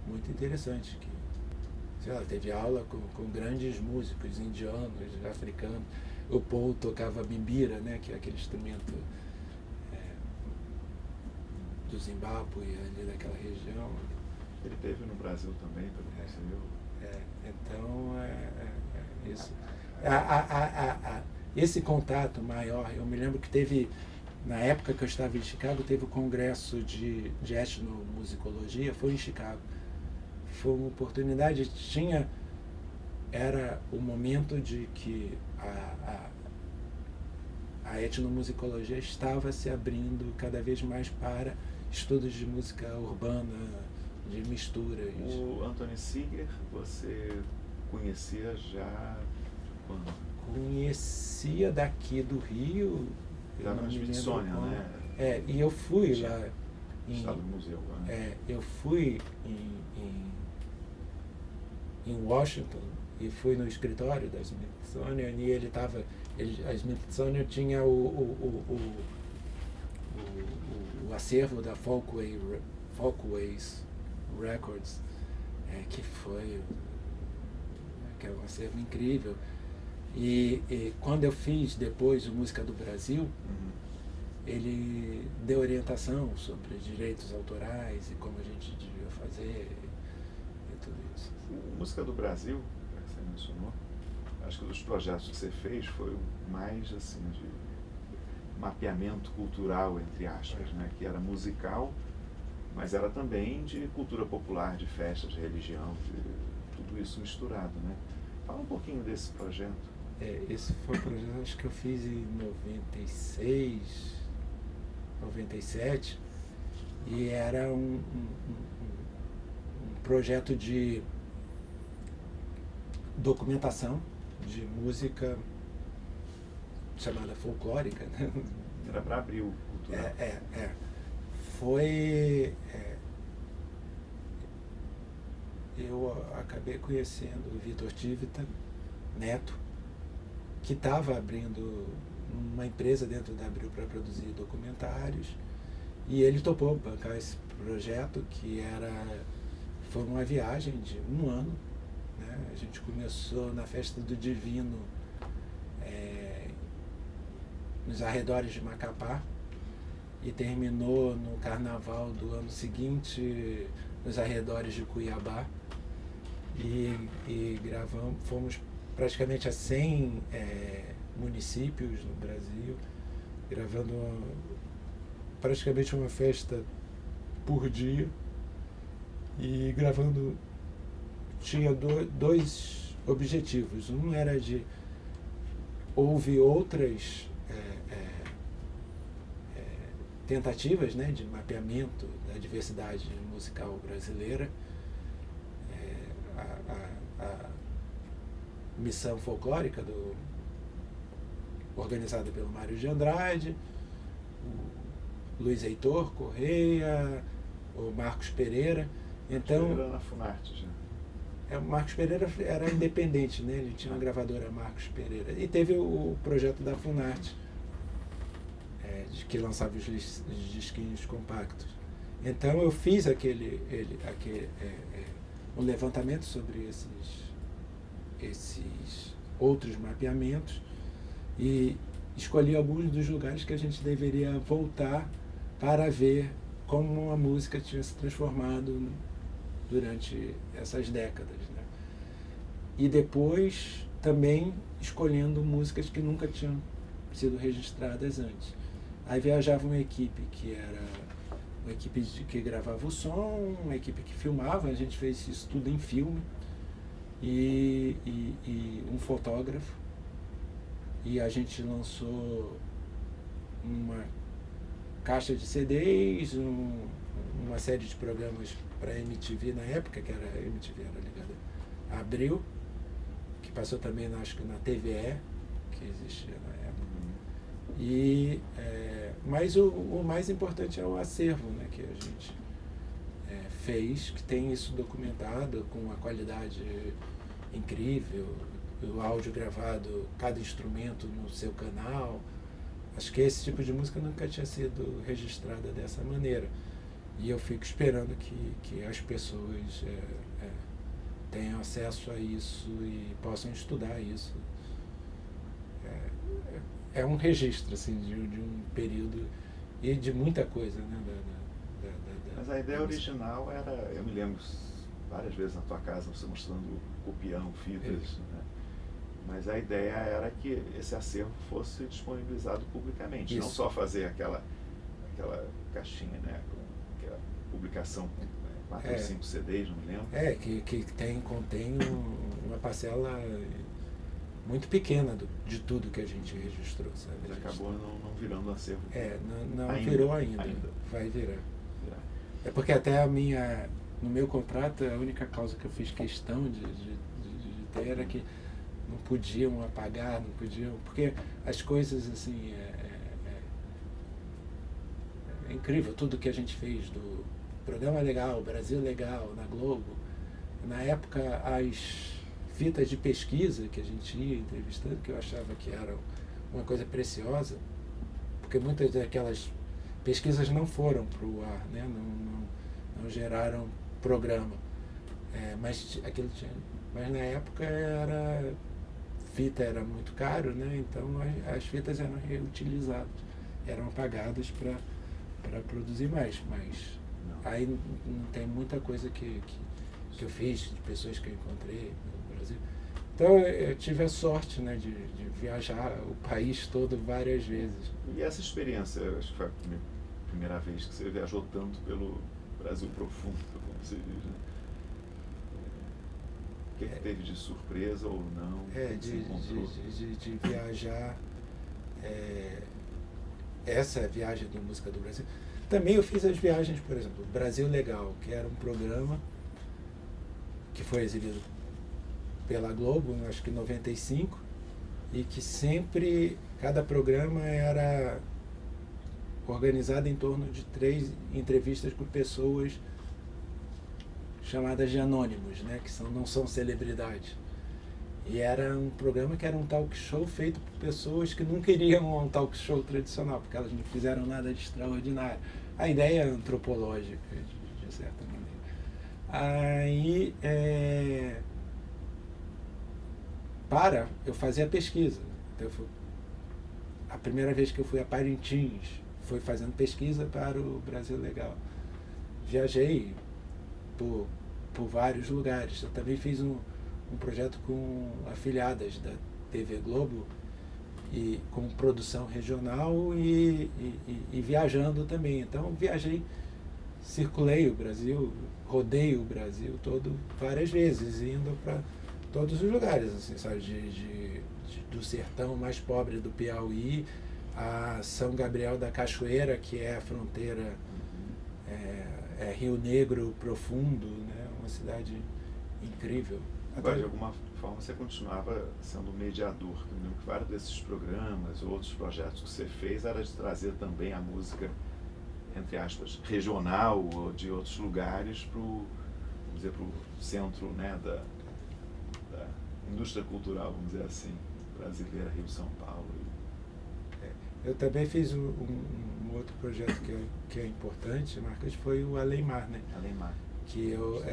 muito interessante, que sei lá, teve aula com grandes músicos indianos, africanos. O Paul tocava bimbira, né, que é aquele instrumento do Zimbábue, ali daquela região. Ele esteve no Brasil também, pelo que você viu. Então, isso. Esse contato maior, eu me lembro que teve, na época que eu estava em Chicago, teve o congresso de etnomusicologia, foi em Chicago. Foi uma oportunidade, era o momento de que a etnomusicologia estava se abrindo cada vez mais para estudos de música urbana, de misturas. O Anthony Seeger, você conhecia já quando? Conhecia daqui do Rio. Estava na Smithsonian, né? E eu fui lá. Estava no museu. Né? Eu fui em Washington e fui no escritório da Smithsonian e ele estava... A Smithsonian tinha o acervo da Folkways Records, que foi que é um acervo incrível. E quando eu fiz depois o Música do Brasil, ele deu orientação sobre direitos autorais e como a gente devia fazer e tudo isso. O Música do Brasil, que você mencionou, acho que dos projetos que você fez foi o mais assim de mapeamento cultural, entre aspas, né? Que era musical, mas era também de cultura popular, de festas, de religião, de tudo isso misturado, né? Fala um pouquinho desse projeto. Esse foi um projeto, acho que eu fiz em 96, 97, e era um projeto de documentação de música chamada folclórica, né? Era para abrir o cultural. Foi... eu acabei conhecendo o Vitor Tivita Neto, que estava abrindo uma empresa dentro da Abril para produzir documentários, e ele topou bancar esse projeto, que foi uma viagem de um ano, né? A gente começou na Festa do Divino, nos arredores de Macapá, e terminou no Carnaval do ano seguinte nos arredores de Cuiabá, e fomos praticamente a 100 municípios no Brasil, gravando praticamente uma festa por dia, e gravando, tinha dois objetivos. Um era houve outras tentativas, né, de mapeamento da diversidade musical brasileira, a missão folclórica organizada pelo Mário de Andrade, o Luiz Heitor Correia, o Marcos Pereira. Então, era na Funarte já. O Marcos Pereira era independente, né? Ele tinha uma gravadora, Marcos Pereira. E teve o projeto da Funarte, que lançava os disquinhos compactos. Então eu fiz um levantamento sobre esses outros mapeamentos e escolhi alguns dos lugares que a gente deveria voltar para ver como a música tinha se transformado durante essas décadas, né? E depois também escolhendo músicas que nunca tinham sido registradas antes. Aí viajava uma equipe que era uma equipe que gravava o som, uma equipe que filmava, a gente fez isso tudo em filme, e um fotógrafo, e a gente lançou uma caixa de CDs, uma série de programas para a MTV na época, que a MTV era ligada a Abril, que passou também, acho que na TVE, que existia na época. Mas o mais importante é o acervo, né, que a gente fez, que tem isso documentado com uma qualidade incrível, o áudio gravado, cada instrumento no seu canal. Acho que esse tipo de música nunca tinha sido registrada dessa maneira. E eu fico esperando que as pessoas tenham acesso a isso e possam estudar isso. É um registro assim, de um período e de muita coisa, né? Mas a ideia original era, eu me lembro várias vezes na tua casa você mostrando copião, fitas, né? Mas a ideia era que esse acervo fosse disponibilizado publicamente, isso. Não só fazer aquela caixinha, né? Aquela publicação com 4 ou 5 CDs, não me lembro. Que contém uma parcela muito pequena de tudo que a gente registrou, sabe? Mas acabou não virando acervo. Não virou ainda. Vai virar. É porque até no meu contrato, a única causa que eu fiz questão de ter era que não podiam apagar, não podiam, porque as coisas assim, é incrível, tudo que a gente fez do Programa Legal, Brasil Legal, na Globo. Na época, as fitas de pesquisa que a gente ia entrevistando, que eu achava que era uma coisa preciosa, porque muitas daquelas pesquisas não foram para o ar, né? Não geraram programa, mas aquilo tinha Mas na época fita era muito caro, né? Então as fitas eram reutilizadas, eram apagadas para produzir mais. Mas Não. aí não tem muita coisa que eu fiz, de pessoas que eu encontrei no Brasil. Então eu tive a sorte, né, de viajar o país todo várias vezes. E essa experiência, acho que foi a primeira vez que você viajou tanto pelo Brasil profundo, como se diz, né? O que teve de surpresa ou não? De viajar, essa viagem de música do Brasil. Também eu fiz as viagens, por exemplo, Brasil Legal, que era um programa que foi exibido pela Globo, acho que em 95, e que sempre, cada programa era organizado em torno de 3 entrevistas com pessoas chamadas de anônimos, né, que não são celebridades. E era um programa que era um talk show feito por pessoas que não queriam um talk show tradicional, porque elas não fizeram nada de extraordinário. A ideia é antropológica, de certa maneira. Aí, eu fazia pesquisa. Então, a primeira vez que eu fui a Parintins, foi fazendo pesquisa para o Brasil Legal. Viajei por vários lugares. Eu também fiz um projeto com afiliadas da TV Globo, e com produção regional e viajando também. Então viajei, circulei o Brasil, rodei o Brasil todo várias vezes, indo para todos os lugares, assim, sabe, do sertão mais pobre do Piauí a São Gabriel da Cachoeira, que é a fronteira, Rio Negro profundo, né? Uma cidade incrível. Agora, de alguma forma, você continuava sendo mediador. Eu lembro que vários desses programas, outros projetos que você fez, era de trazer também a música, entre aspas, regional ou de outros lugares para o centro, né, da indústria cultural, vamos dizer assim, brasileira, Rio-São Paulo. Eu também fiz um outro projeto que é importante, marcante, foi o Além Mar, né? Além Mar. Que eu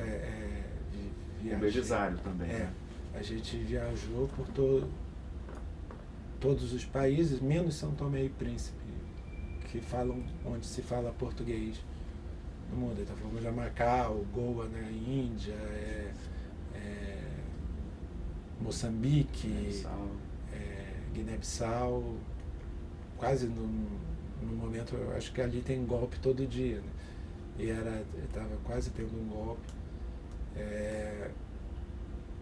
O Belisário também, né? A gente viajou por todos os países, menos São Tomé e Príncipe, onde se fala português no mundo. Então fomos a Macau, Goa na Índia, Moçambique, Guiné-Bissau. Quase no momento, eu acho que ali tem golpe todo dia, né? E estava quase tendo um golpe.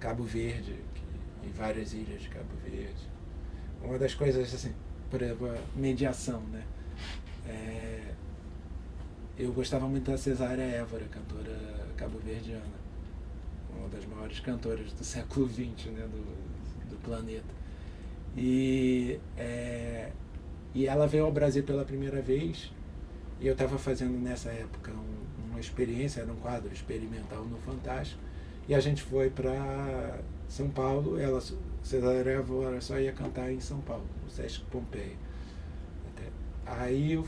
Cabo Verde, e várias ilhas de Cabo Verde. Uma das coisas, assim, por exemplo, a mediação, né? Eu gostava muito da Cesária Évora, cantora cabo-verdiana, uma das maiores cantoras do século XX, né, do planeta. E ela veio ao Brasil pela primeira vez, e eu estava fazendo nessa época uma experiência, era um quadro experimental no Fantástico, e a gente foi para São Paulo. Cesária Évora só ia cantar em São Paulo, no Sesc Pompeia. Aí eu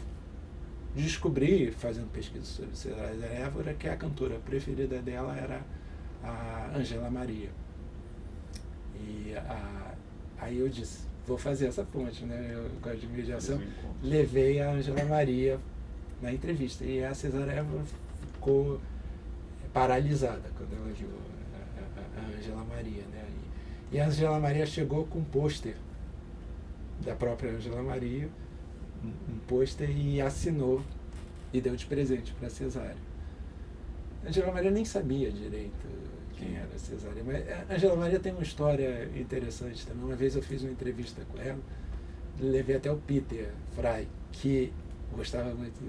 descobri, fazendo pesquisa sobre Cesária Évora, que a cantora preferida dela era a Ângela Maria. E aí eu disse, vou fazer essa ponte, né? Eu gosto de mediação. Levei a Ângela Maria na entrevista, e a Cesária Évora ficou paralisada quando ela viu a Ângela Maria, né? E a Ângela Maria chegou com um pôster da própria Ângela Maria, um pôster, e assinou e deu de presente para a Cesária. A Ângela Maria nem sabia direito quem era a Cesária, mas a Ângela Maria tem uma história interessante também. Uma vez eu fiz uma entrevista com ela, levei até o Peter Frey, que gostava muito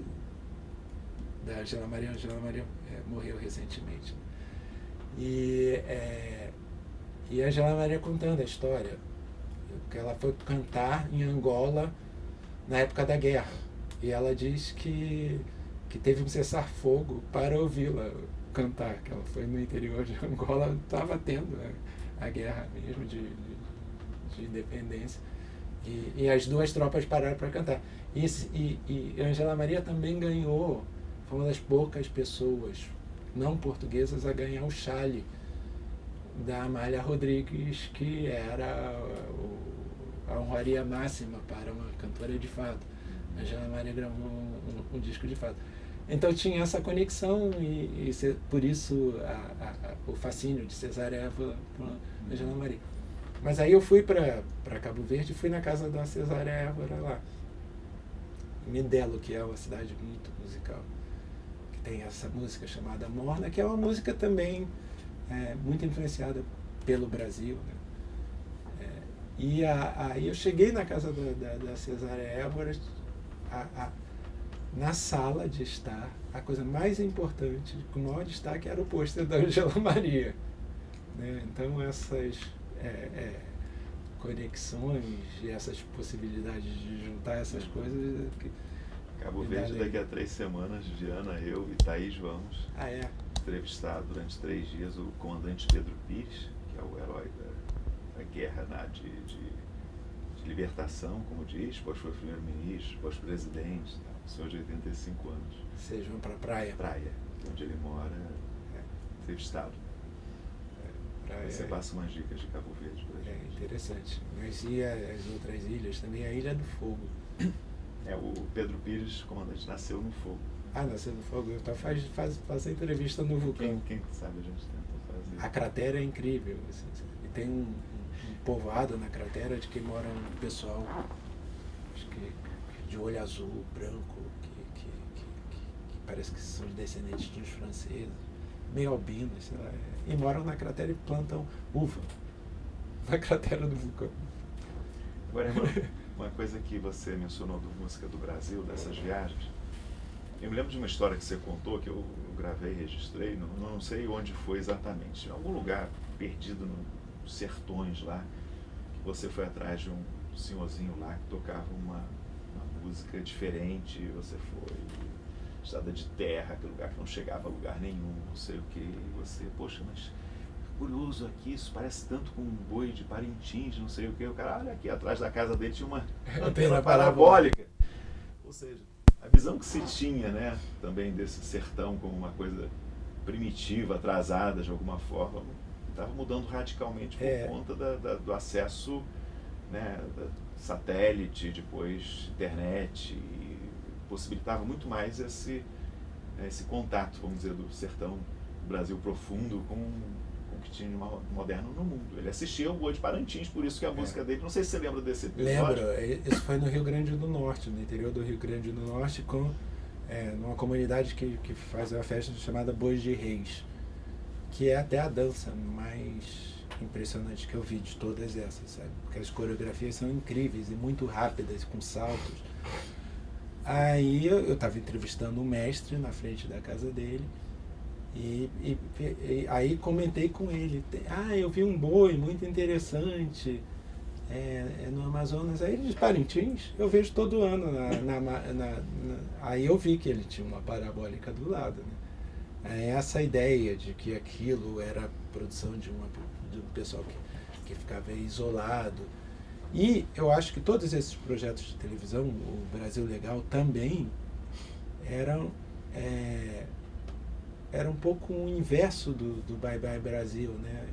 da Ângela Maria. A Ângela Maria morreu recentemente. E a Ângela Maria contando a história, que ela foi cantar em Angola na época da guerra. E ela diz que teve um cessar-fogo para ouvi-la cantar, que ela foi no interior de Angola, estava tendo a guerra mesmo de independência. E as duas tropas pararam para cantar. E Ângela Maria também ganhou, foi uma das poucas pessoas não portuguesas a ganhar o Chale, da Amália Rodrigues, que era a honraria máxima para uma cantora de fado. A Angela Maria gravou um disco de fado. Então tinha essa conexão e por isso o fascínio de Cesar Évora com Angela Maria. Mas aí eu fui para Cabo Verde e fui na casa da Cesar Évora lá. Mindelo, que é uma cidade muito musical, que tem essa música chamada Morna, que é uma música também muito influenciada pelo Brasil, né? E aí eu cheguei na casa da Cesar Évora, na sala de estar, a coisa mais importante, com o maior destaque, era o pôster da Angela Maria, né? Então essas conexões e essas possibilidades de juntar essas coisas... Cabo Verde, daqui a 3 semanas, Diana, eu e Thaís vamos entrevistar durante 3 dias o comandante Pedro Pires, que é o herói da guerra de libertação, como diz, depois foi primeiro-ministro, depois presidente, pessoa de 85 anos. Vocês vão para a praia? Praia, onde ele mora, entrevistado. Você passa umas dicas de Cabo Verde pra gente. Interessante. Mas e as outras ilhas também? A Ilha do Fogo. O Pedro Pires, comandante, nasceu no Fogo. Nasceu no Fogo. Então faz a entrevista no vulcão. Quem sabe a gente tenta fazer. A cratera é incrível. Assim, e tem um povoado na cratera de que mora um pessoal, acho que de olho azul, branco, que parece que são descendentes de uns franceses, meio albinos, sei lá, e moram na cratera e plantam uva na cratera do vulcão. Agora, uma coisa que você mencionou da música do Brasil, dessas viagens, eu me lembro de uma história que você contou, que eu gravei e registrei, não sei onde foi exatamente, em algum lugar perdido nos sertões lá, que você foi atrás de um senhorzinho lá que tocava uma música diferente, você foi estrada de terra, aquele lugar que não chegava a lugar nenhum, não sei o que, e você, poxa, mas curioso aqui, isso parece tanto com um boi de Parintins, não sei o que, o cara, olha aqui, atrás da casa dele tinha uma antena parabólica. Ou seja, a visão que se tinha, né, também desse sertão como uma coisa primitiva, atrasada de alguma forma, estava mudando radicalmente por conta do acesso, né, satélite, depois internet, e possibilitava muito mais esse contato, vamos dizer, do sertão do Brasil profundo com o que tinha de moderno no mundo. Ele assistia o Boi de Parintins, por isso que a música dele, não sei se você lembra desse episódio. Lembro, isso foi no Rio Grande do Norte, no interior do Rio Grande do Norte, numa comunidade que faz uma festa chamada Bois de Reis, que é até a dança mais impressionante que eu vi de todas essas, sabe? Porque as coreografias são incríveis e muito rápidas, com saltos. Aí eu estava entrevistando um mestre na frente da casa dele e aí comentei com ele, eu vi um boi muito interessante no Amazonas. Aí ele disse, Parintins, eu vejo todo ano. Aí eu vi que ele tinha uma parabólica do lado, né? Essa ideia de que aquilo era produção de um pessoal que ficava isolado. E eu acho que todos esses projetos de televisão, o Brasil Legal também, era um pouco o inverso do Bye Bye Brasil, né?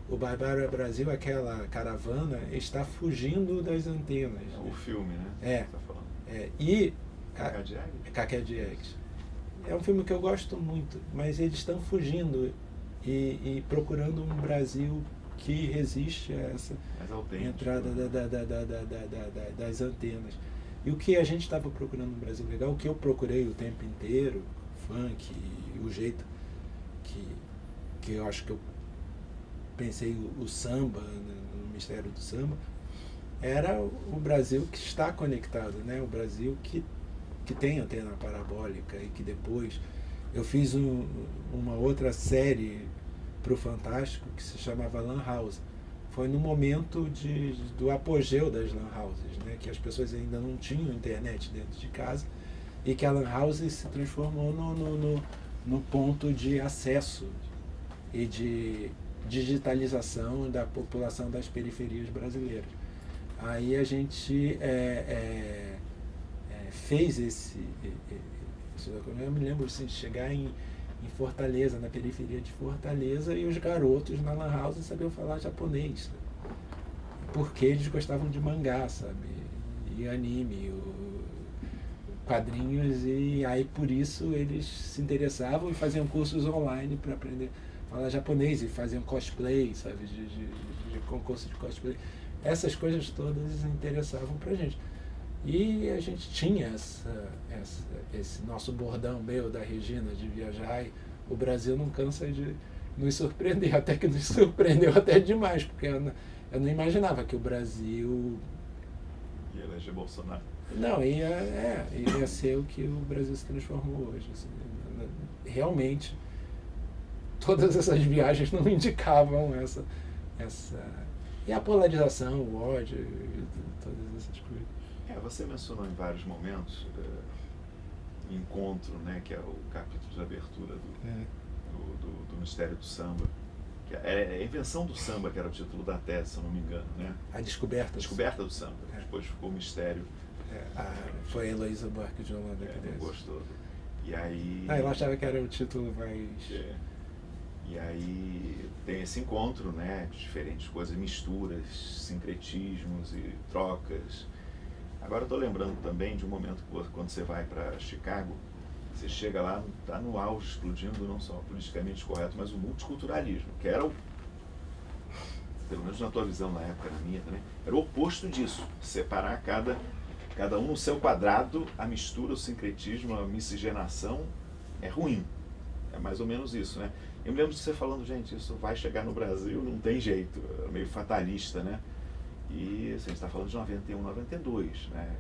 O Bye Bye Brasil, aquela caravana, está fugindo das antenas. O filme, né? Você tá falando. E Cacá Diegues. É um filme que eu gosto muito, mas eles estão fugindo e procurando um Brasil que resiste a essa entrada das antenas. E o que a gente estava procurando no Brasil Legal, o que eu procurei o tempo inteiro, funk, o jeito que eu acho que eu pensei o samba, no mistério do samba, era o Brasil que está conectado, né? O Brasil que tem antena parabólica e que depois eu fiz uma outra série para o Fantástico que se chamava Lan House. Foi no momento do apogeu das Lan Houses, né? Que as pessoas ainda não tinham internet dentro de casa e que a Lan House se transformou no ponto de acesso e de digitalização da população das periferias brasileiras. Aí a gente fez eu me lembro assim, de chegar em em Fortaleza, na periferia de Fortaleza, e os garotos na Lan House sabiam falar japonês. Porque eles gostavam de mangá, sabe? E anime, quadrinhos, e aí por isso eles se interessavam e faziam cursos online para aprender a falar japonês e faziam cosplay, sabe? De concurso de cosplay. Essas coisas todas interessavam pra gente. E a gente tinha esse nosso bordão meu da Regina de viajar, e o Brasil não cansa de nos surpreender, até que nos surpreendeu até demais, porque eu não imaginava que o Brasil ia eleger Bolsonaro. Não, ia ser o que o Brasil se transformou hoje. Assim, realmente, todas essas viagens não indicavam essa e a polarização, o ódio, todas essas coisas. Você mencionou em vários momentos encontro, né, que é o capítulo de abertura do Mistério do Samba, que é a invenção do samba, que era o título da tese, se eu não me engano, né? A descoberta do samba. Depois ficou o mistério. Foi a Heloísa Buarque de Holanda que não gostou. E aí... ela achava que era o título mais... E aí tem esse encontro, né, de diferentes coisas, misturas, sincretismos e trocas. Agora eu estou lembrando também de um momento quando você vai para Chicago, você chega lá, está no auge, explodindo não só o politicamente correto, mas o multiculturalismo, que era pelo menos na tua visão na época, na minha também, era o oposto disso, separar cada um no seu quadrado, a mistura, o sincretismo, a miscigenação é ruim. É mais ou menos isso, né? Eu me lembro de você falando, gente, isso vai chegar no Brasil, não tem jeito, é meio fatalista, né? E assim, a gente está falando de 91, 92, né?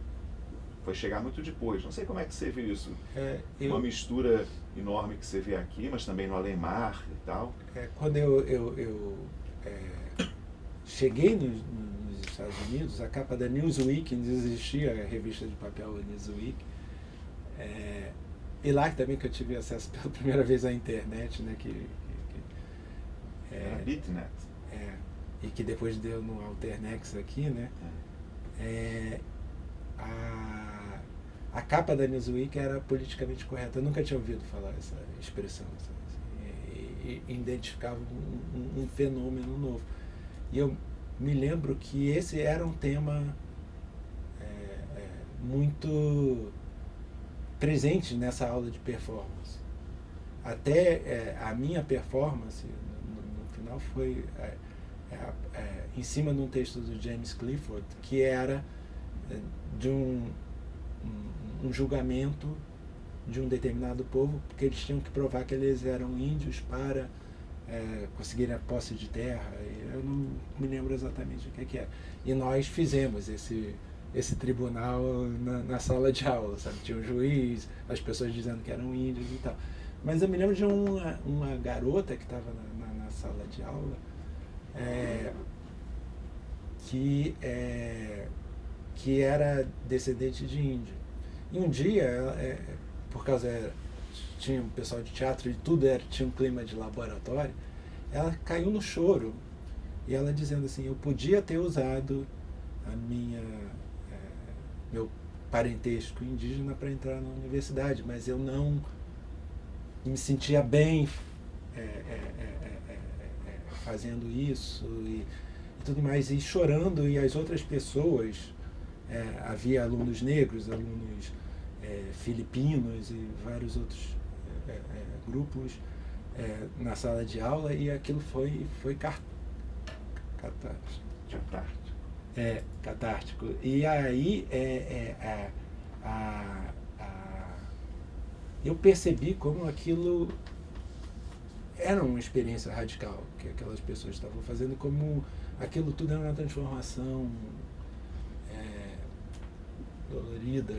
Foi chegar muito depois. Não sei como é que você viu isso. Uma mistura enorme que você vê aqui, mas também no Além-Mar e tal. Quando eu cheguei nos Estados Unidos, a capa da Newsweek, ainda existia a revista de papel Newsweek, e lá também que eu tive acesso pela primeira vez à internet, né? A BitNet. E que depois deu no Alternex aqui, né? A capa da Newsweek era politicamente correta. Eu nunca tinha ouvido falar essa expressão. E identificava um fenômeno novo. E eu me lembro que esse era um tema muito presente nessa aula de performance. Até a minha performance, no final, foi em cima de um texto do James Clifford, que era de um julgamento de um determinado povo, porque eles tinham que provar que eles eram índios para conseguirem a posse de terra. Eu não me lembro exatamente o que era. E nós fizemos esse tribunal na sala de aula, sabe? Tinha um juiz, as pessoas dizendo que eram índios e tal. Mas eu me lembro de uma garota que estava na sala de aula, que era descendente de índio. E um dia, por causa tinha um pessoal de teatro e tudo tinha um clima de laboratório, ela caiu no choro. E ela dizendo assim, eu podia ter usado meu parentesco indígena para entrar na universidade, mas eu não me sentia bem fazendo isso e tudo mais, e chorando. E as outras pessoas, havia alunos negros, alunos filipinos e vários outros grupos na sala de aula, e aquilo foi catártico. E aí eu percebi como aquilo era uma experiência radical que aquelas pessoas estavam fazendo, como aquilo tudo era uma transformação dolorida.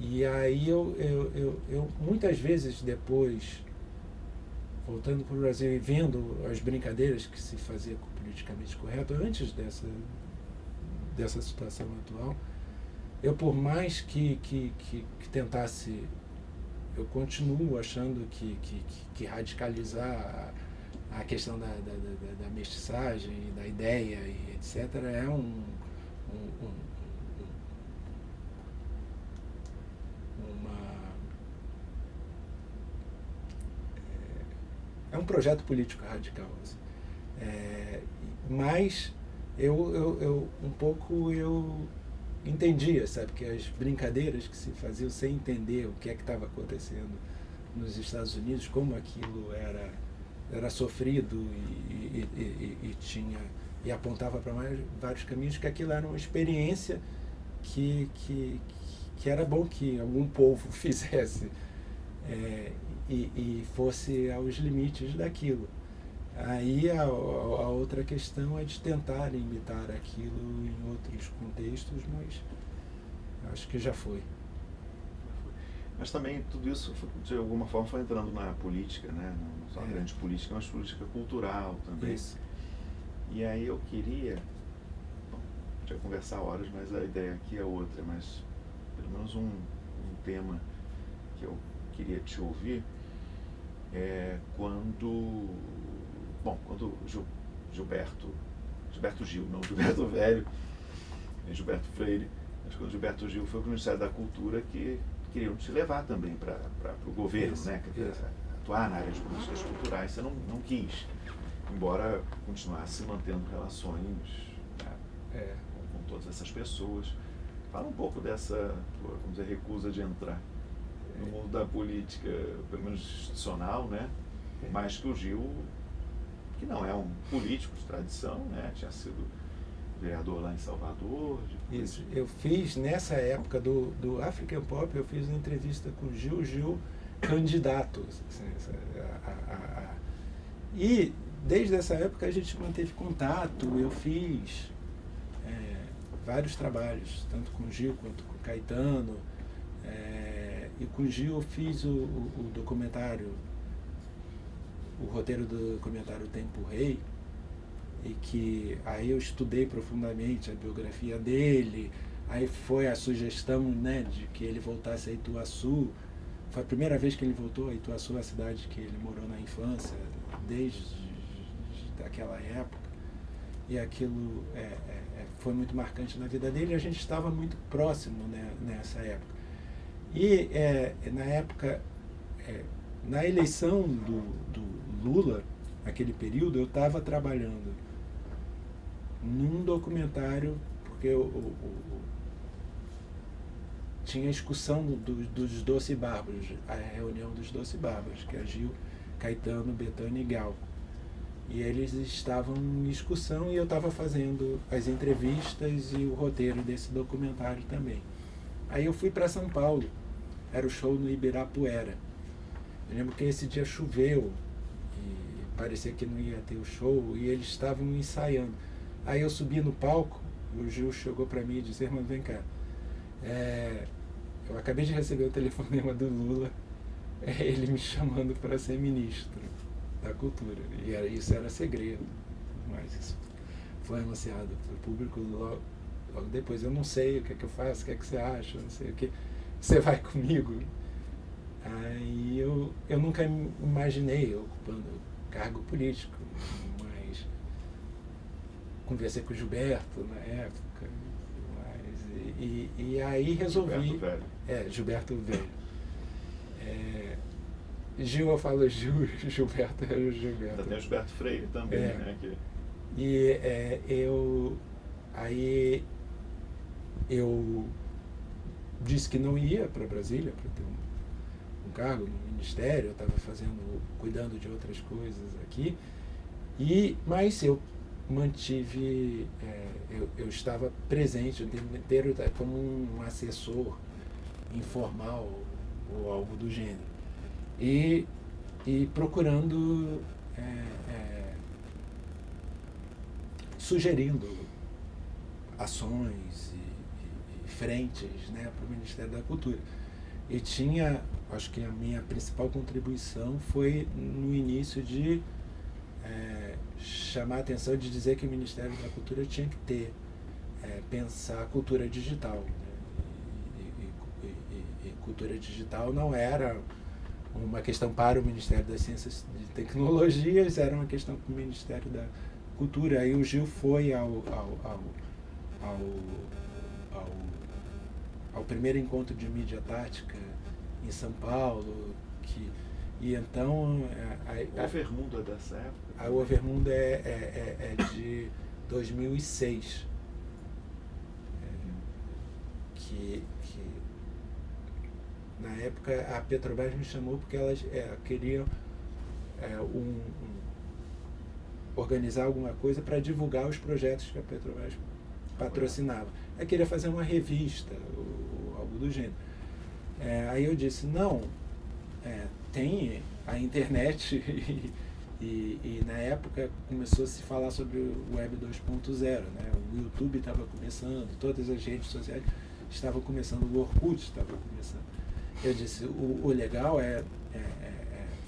E aí eu muitas vezes depois, voltando para o Brasil e vendo as brincadeiras que se fazia com o politicamente correto, antes dessa situação atual, eu, por mais que tentasse, eu continuo achando que radicalizar a questão da mestiçagem, da ideia e etc. é um projeto político radical. Assim. Mas eu entendia, sabe, que as brincadeiras que se faziam sem entender o que é que estava acontecendo nos Estados Unidos, como aquilo era sofrido e tinha e apontava para vários caminhos, que aquilo era uma experiência que era bom que algum povo fizesse e fosse aos limites daquilo. Aí a outra questão é de tentar imitar aquilo em outros contextos, mas acho que já foi. Mas também tudo isso, de alguma forma, foi entrando na política, né? Não só a grande política, mas política cultural também. Isso. E aí eu queria, bom, podia conversar horas, mas a ideia aqui é outra, mas pelo menos um tema que eu queria te ouvir é quando Gilberto Gil, não Gilberto Velho, Gilberto Freire, mas quando Gilberto Gil foi para o Ministério da Cultura, que queriam te levar também para o governo, isso, né? Atuar na área de políticas culturais, você não quis, embora continuasse mantendo relações, né, com todas essas pessoas. Fala um pouco dessa, vamos dizer, recusa de entrar no mundo da política, pelo menos institucional, né? Mais que o Gil, que não é um político de tradição, né? Tinha sido vereador lá em Salvador. Isso, eu fiz nessa época do African Pop, eu fiz uma entrevista com o Gil candidato. E desde essa época a gente manteve contato, eu fiz vários trabalhos, tanto com o Gil quanto com o Caetano. E com o Gil eu fiz o documentário, o roteiro do documentário Tempo Rei, e que aí eu estudei profundamente a biografia dele, aí foi a sugestão, né, de que ele voltasse a Ituaçu. Foi a primeira vez que ele voltou a Ituaçu, a cidade que ele morou na infância, desde aquela época, e aquilo foi muito marcante na vida dele, e a gente estava muito próximo, né, nessa época. E na época, na eleição do Lula, naquele período, eu estava trabalhando num documentário, porque tinha a excussão dos Doce Bárbaros, a reunião dos Doce Bárbaros, que é Gil, Caetano, Bethânia e Gal. E eles estavam em excursão e eu estava fazendo as entrevistas e o roteiro desse documentário também. Aí eu fui para São Paulo, era o show no Ibirapuera. Eu lembro que esse dia choveu e parecia que não ia ter o show e eles estavam ensaiando. Aí eu subi no palco e o Gil chegou para mim e disse: "Irmão, vem cá, eu acabei de receber o telefonema do Lula, ele me chamando para ser ministro da Cultura." E isso era segredo, mas isso foi anunciado para o público logo depois. Eu não sei o que é que eu faço, o que é que você acha, não sei o que. Você vai comigo? Aí eu nunca imaginei ocupando cargo político, mas conversei com o Gilberto na época, e aí resolvi... Gilberto Velho. Gil, eu falo Gil, Gilberto é o Gilberto. Ainda tem o Gilberto Freire também, né? Aí eu disse que não ia para Brasília para ter um cargo no ministério, eu estava cuidando de outras coisas aqui, mas eu mantive, eu estava presente o tempo inteiro como um assessor informal ou algo do gênero. E procurando, sugerindo ações e frentes, né, para o Ministério da Cultura. E acho que a minha principal contribuição foi no início de chamar a atenção, de dizer que o Ministério da Cultura tinha que pensar a cultura digital, né? E cultura digital não era uma questão para o Ministério das Ciências e Tecnologias, era uma questão para o Ministério da Cultura. Aí o Gil foi ao primeiro encontro de mídia tática em São Paulo, E então O Overmundo é dessa época? a Overmundo é de 2006. Que na época a Petrobras me chamou porque elas queriam organizar alguma coisa para divulgar os projetos que a Petrobras patrocinava. Aí queria fazer uma revista, ou algo do gênero. Aí eu disse, não, tem a internet e na época começou a se falar sobre o Web 2.0, né? O YouTube estava começando, todas as redes sociais estavam começando, o Orkut estava começando. Eu disse, o legal é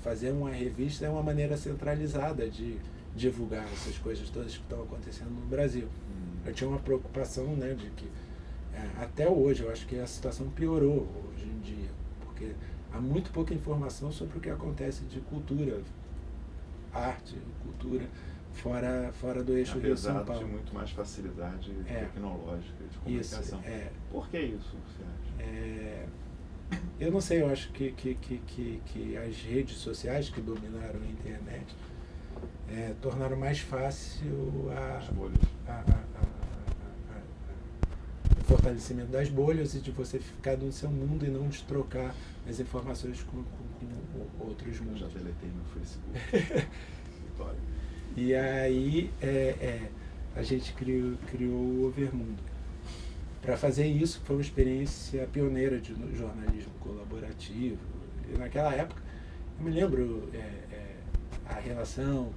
fazer uma revista, é uma maneira centralizada de divulgar essas coisas todas que estão acontecendo no Brasil. Eu tinha uma preocupação, né, de que até hoje, eu acho que a situação piorou hoje em dia, porque há muito pouca informação sobre o que acontece de cultura, arte, cultura, fora do eixo Rio-São Paulo. Apesar de muito mais facilidade tecnológica de comunicação. Isso, Por que isso, você acha? Eu não sei, eu acho que as redes sociais que dominaram a internet tornaram mais fácil o fortalecimento das bolhas e de você ficar no seu mundo e não de trocar as informações com outros mundos. Eu já deletei meu Facebook. E aí a gente criou o Overmundo. Para fazer isso, foi uma experiência pioneira de jornalismo colaborativo. E naquela época, eu me lembro a relação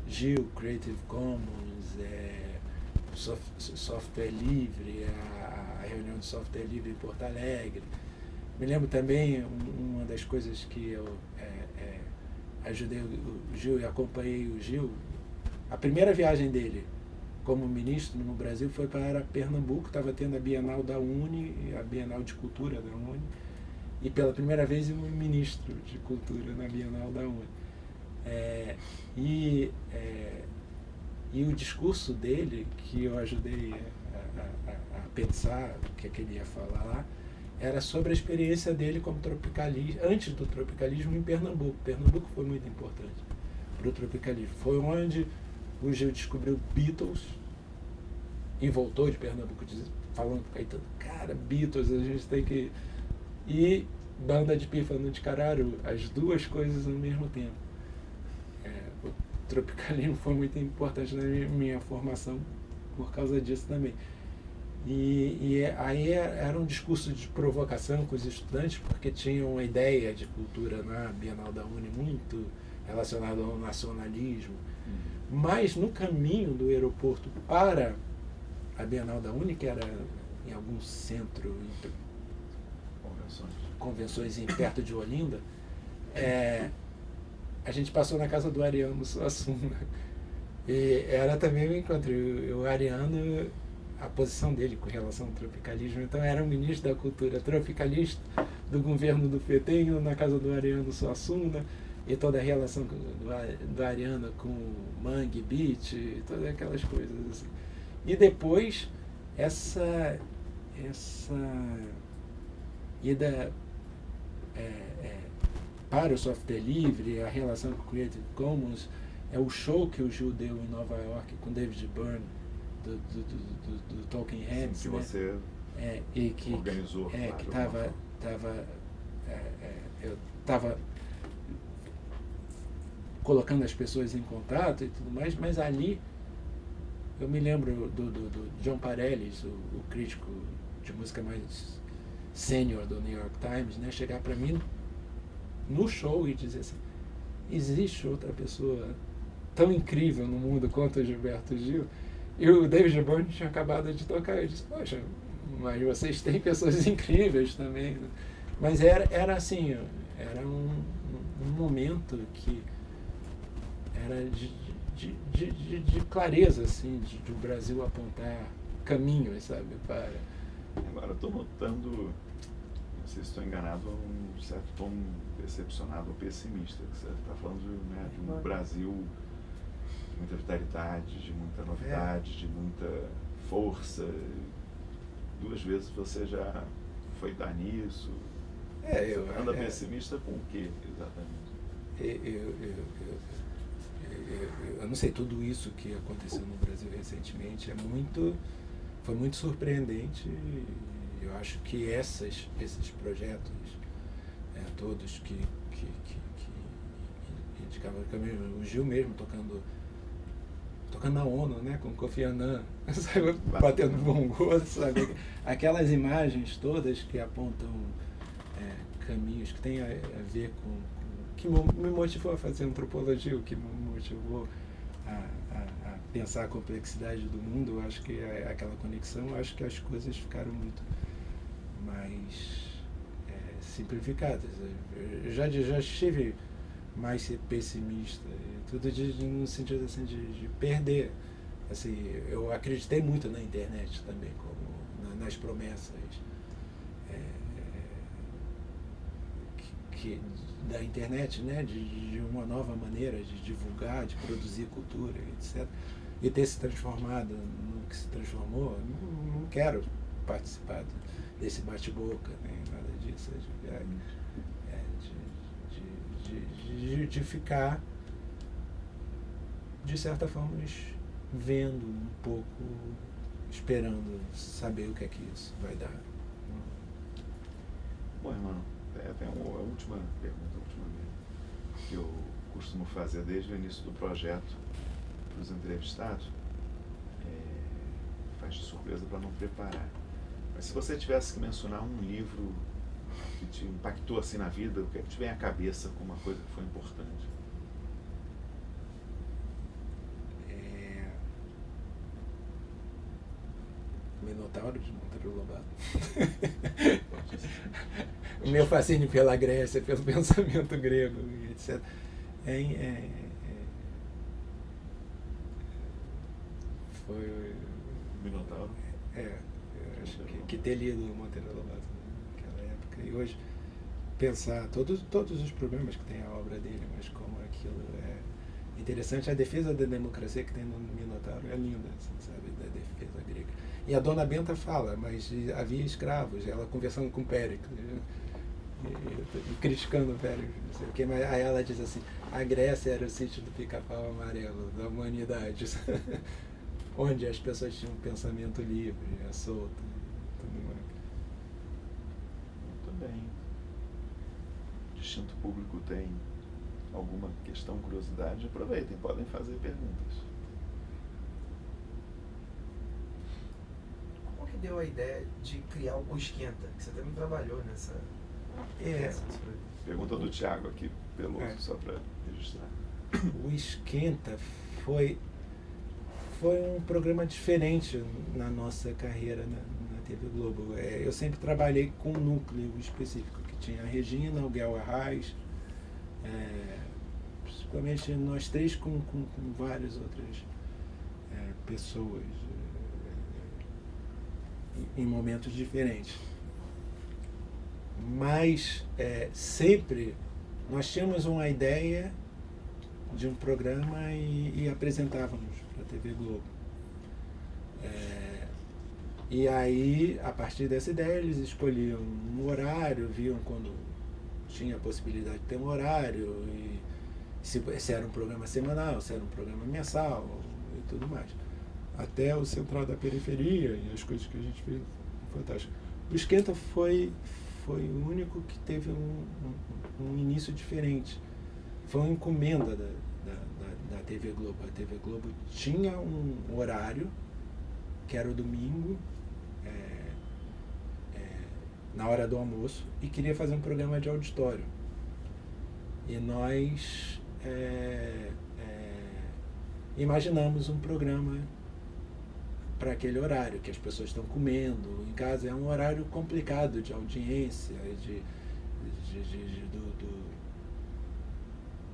Gil, Creative Commons, software livre, a reunião de software livre em Porto Alegre. Me lembro também uma das coisas que eu ajudei o Gil e acompanhei o Gil. A primeira viagem dele como ministro no Brasil foi para Pernambuco, estava tendo a Bienal da Uni, a Bienal de Cultura da Uni, e pela primeira vez um ministro de Cultura na Bienal da Uni. E o discurso dele, que eu ajudei a pensar o que ele ia falar lá, era sobre a experiência dele como tropicalista, antes do tropicalismo em Pernambuco. Pernambuco foi muito importante para o tropicalismo. Foi onde o Gil descobriu Beatles e voltou de Pernambuco falando para Caetano, cara, Beatles, a gente tem que... E Banda de Pífano de Caruaru, as duas coisas ao mesmo tempo. O tropicalismo foi muito importante na minha formação por causa disso também. E aí era um discurso de provocação com os estudantes, porque tinham uma ideia de cultura na Bienal da Uni muito relacionada ao nacionalismo. Mas no caminho do aeroporto para a Bienal da Uni, que era em algum centro, convenções perto de Olinda, a gente passou na casa do Ariano Suassuna. E era também um encontro. O Ariano, a posição dele com relação ao tropicalismo, então era o ministro da Cultura tropicalista do governo do PT, indo na casa do Ariano Suassuna, e toda a relação do Ariano com Mangue Beach, e todas aquelas coisas assim. E depois essa ida para o software livre, a relação com o Creative Commons, o show que o Gil deu em Nova York com David Byrne do Talking Heads, que né? você organizou, que eu estava colocando as pessoas em contato e tudo mais, mas ali eu me lembro do John Pareles, o crítico de música mais sênior do New York Times, né, chegar para mim no show e dizer assim, existe outra pessoa tão incrível no mundo quanto o Gilberto Gil? E o David Byrne tinha acabado de tocar. Eu disse, poxa, mas vocês têm pessoas incríveis também. Mas era assim, era um momento que era de clareza, assim, de o Brasil apontar caminhos, sabe, para... Agora, eu estou notando, não sei se estou enganado, um certo tom decepcionado ou pessimista. Você está falando de um Brasil de muita vitalidade, de muita novidade, de muita força. 2 vezes você já foi dar nisso. Você anda pessimista com o quê, exatamente? eu não sei, tudo isso que aconteceu no Brasil recentemente foi muito surpreendente. Eu acho que esses projetos todos que indicavam o caminho, o Gil mesmo tocando na ONU, né, com Kofi Annan, sabe, batendo bongô, sabe, aquelas imagens todas que apontam caminhos que têm a ver com que me motivou a fazer antropologia, o que me motivou a pensar a complexidade do mundo. Eu acho que aquela conexão, eu acho que as coisas ficaram muito mais simplificadas. Eu já estive mais pessimista, tudo no sentido assim, de perder. Assim, eu acreditei muito na internet também, como nas promessas da internet, né, de uma nova maneira de divulgar, de produzir cultura, etc. E ter se transformado no que se transformou. Não quero participar desse bate-boca, nem nada disso. De ficar, de certa forma, vendo um pouco, esperando saber o que é que isso vai dar. Bom, irmão, tem uma última pergunta, que eu costumo fazer desde o início do projeto para os entrevistados. Faz de surpresa para não preparar. Mas se você tivesse que mencionar um livro que te impactou assim na vida, o que é que te vem à cabeça como uma coisa que foi importante? Minotauro de Monteiro Lobato. O meu fascínio pela Grécia, pelo pensamento grego, etc. Foi Minotauro? Eu acho que ter lido o Monteiro Lobato naquela época, e hoje pensar todos os problemas que tem a obra dele, mas como aquilo é interessante. A defesa da democracia que tem no Minotauro é linda, assim, sabe, da defesa grega. E a Dona Benta fala, mas havia escravos, ela conversando com Péricles, e criticando Péricles, não sei o quê, mas aí ela diz assim, a Grécia era o sítio do pica-pau amarelo, da humanidade, onde as pessoas tinham um pensamento livre, solto, tudo mais. Muito bem. O distinto público tem alguma questão, curiosidade? Aproveitem, podem fazer perguntas. Como que deu a ideia de criar o Esquenta? Que você também trabalhou nessa... Pergunta do Thiago aqui, Peloso, só para registrar. O Esquenta foi um programa diferente na nossa carreira na TV Globo. Eu sempre trabalhei com um núcleo específico, que tinha a Regina, o Guel Arraes, principalmente nós três com várias outras pessoas em momentos diferentes. Mas sempre nós tínhamos uma ideia de um programa e apresentávamos para a TV Globo. E aí, a partir dessa ideia, eles escolhiam um horário, viam quando tinha a possibilidade de ter um horário, e se era um programa semanal, se era um programa mensal e tudo mais. Até o Central da Periferia e as coisas que a gente fez, fantástico. O Esquenta foi o único que teve um início diferente. Foi uma encomenda da TV Globo. A TV Globo tinha um horário, que era o domingo, na hora do almoço, e queria fazer um programa de auditório. E nós imaginamos um programa para aquele horário, que as pessoas estão comendo em casa. É um horário complicado de audiência,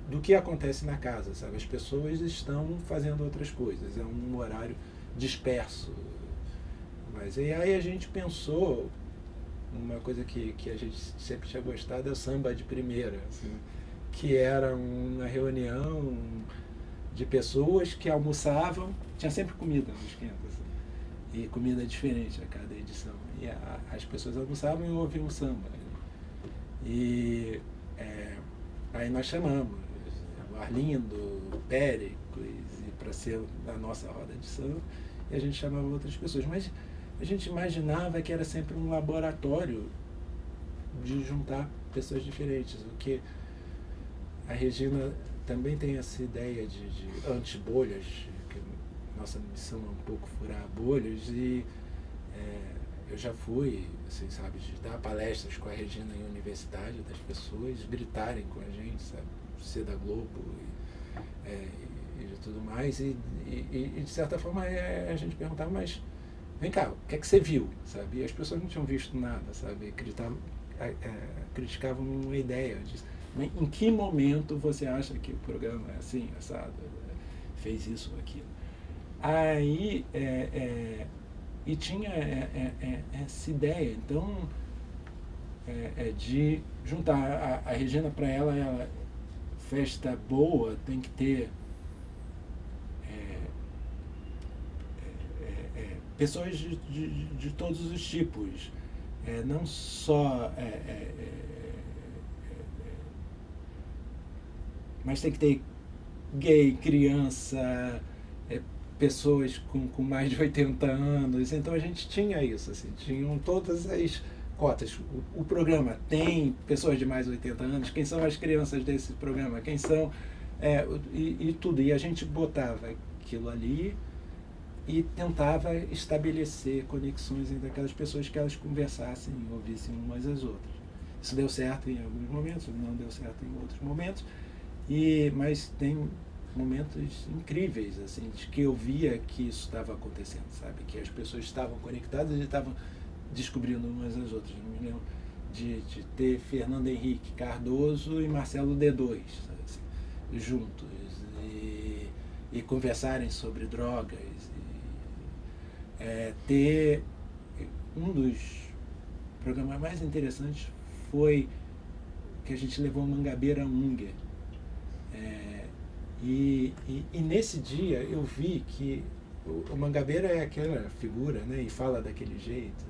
do que acontece na casa, sabe? As pessoas estão fazendo outras coisas, é um horário disperso. Mas e aí a gente pensou, uma coisa que a gente sempre tinha gostado é o samba de primeira, assim, que era uma reunião de pessoas que almoçavam, tinha sempre comida no Esquenta, assim, e comida diferente a cada edição. E as pessoas almoçavam e ouviam samba. E aí nós chamamos, Arlindo, Péricles, e para ser a nossa roda de samba, e a gente chamava outras pessoas. Mas a gente imaginava que era sempre um laboratório de juntar pessoas diferentes, o que a Regina também tem essa ideia de anti-bolhas, que nossa missão é um pouco furar bolhas, e eu já fui, assim, sabe, de dar palestras com a Regina em universidade, das pessoas gritarem com a gente, sabe, ser da Globo e de tudo mais, e de certa forma a gente perguntava, mas vem cá, o que é que você viu, sabe? E as pessoas não tinham visto nada, sabe? Criticavam uma ideia disso. Mas em que momento você acha que o programa é assim, assado, fez isso ou aquilo? Aí, e tinha essa ideia, então, de juntar a Regina, para ela, festa boa tem que ter pessoas de todos os tipos, não só mas tem que ter gay, criança, pessoas com mais de 80 anos. Então a gente tinha isso, assim, tinham todas as cotas. O programa tem pessoas de mais de 80 anos, quem são as crianças desse programa, quem são, e tudo. E a gente botava aquilo ali e tentava estabelecer conexões entre aquelas pessoas, que elas conversassem e ouvissem umas às outras. Isso deu certo em alguns momentos, não deu certo em outros momentos, mas tem momentos incríveis, assim, de que eu via que isso estava acontecendo, sabe? Que as pessoas estavam conectadas e estavam descobrindo umas às outras. Eu me lembro de ter Fernando Henrique Cardoso e Marcelo D2, sabe, assim, juntos, e conversarem sobre drogas. Ter um dos programas mais interessantes foi que a gente levou Mangabeira Unger. E nesse dia eu vi que o Mangabeira é aquela figura, né, e fala daquele jeito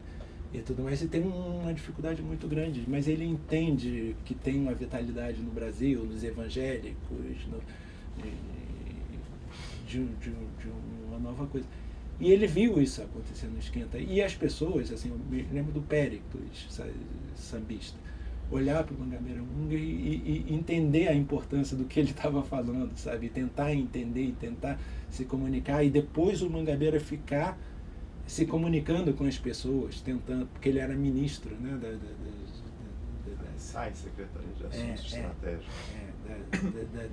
e tudo mais, e tem uma dificuldade muito grande, mas ele entende que tem uma vitalidade no Brasil, nos evangélicos, de uma nova coisa. E ele viu isso acontecendo no Esquenta. E as pessoas, assim, eu me lembro do Péricles, sambista, olhar para o Mangabeira Unger e entender a importância do que ele estava falando, sabe? E tentar entender e tentar se comunicar. E depois o Mangabeira ficar se comunicando com as pessoas, tentando, porque ele era ministro, né? SAI, Secretaria de Assuntos Estratégicos.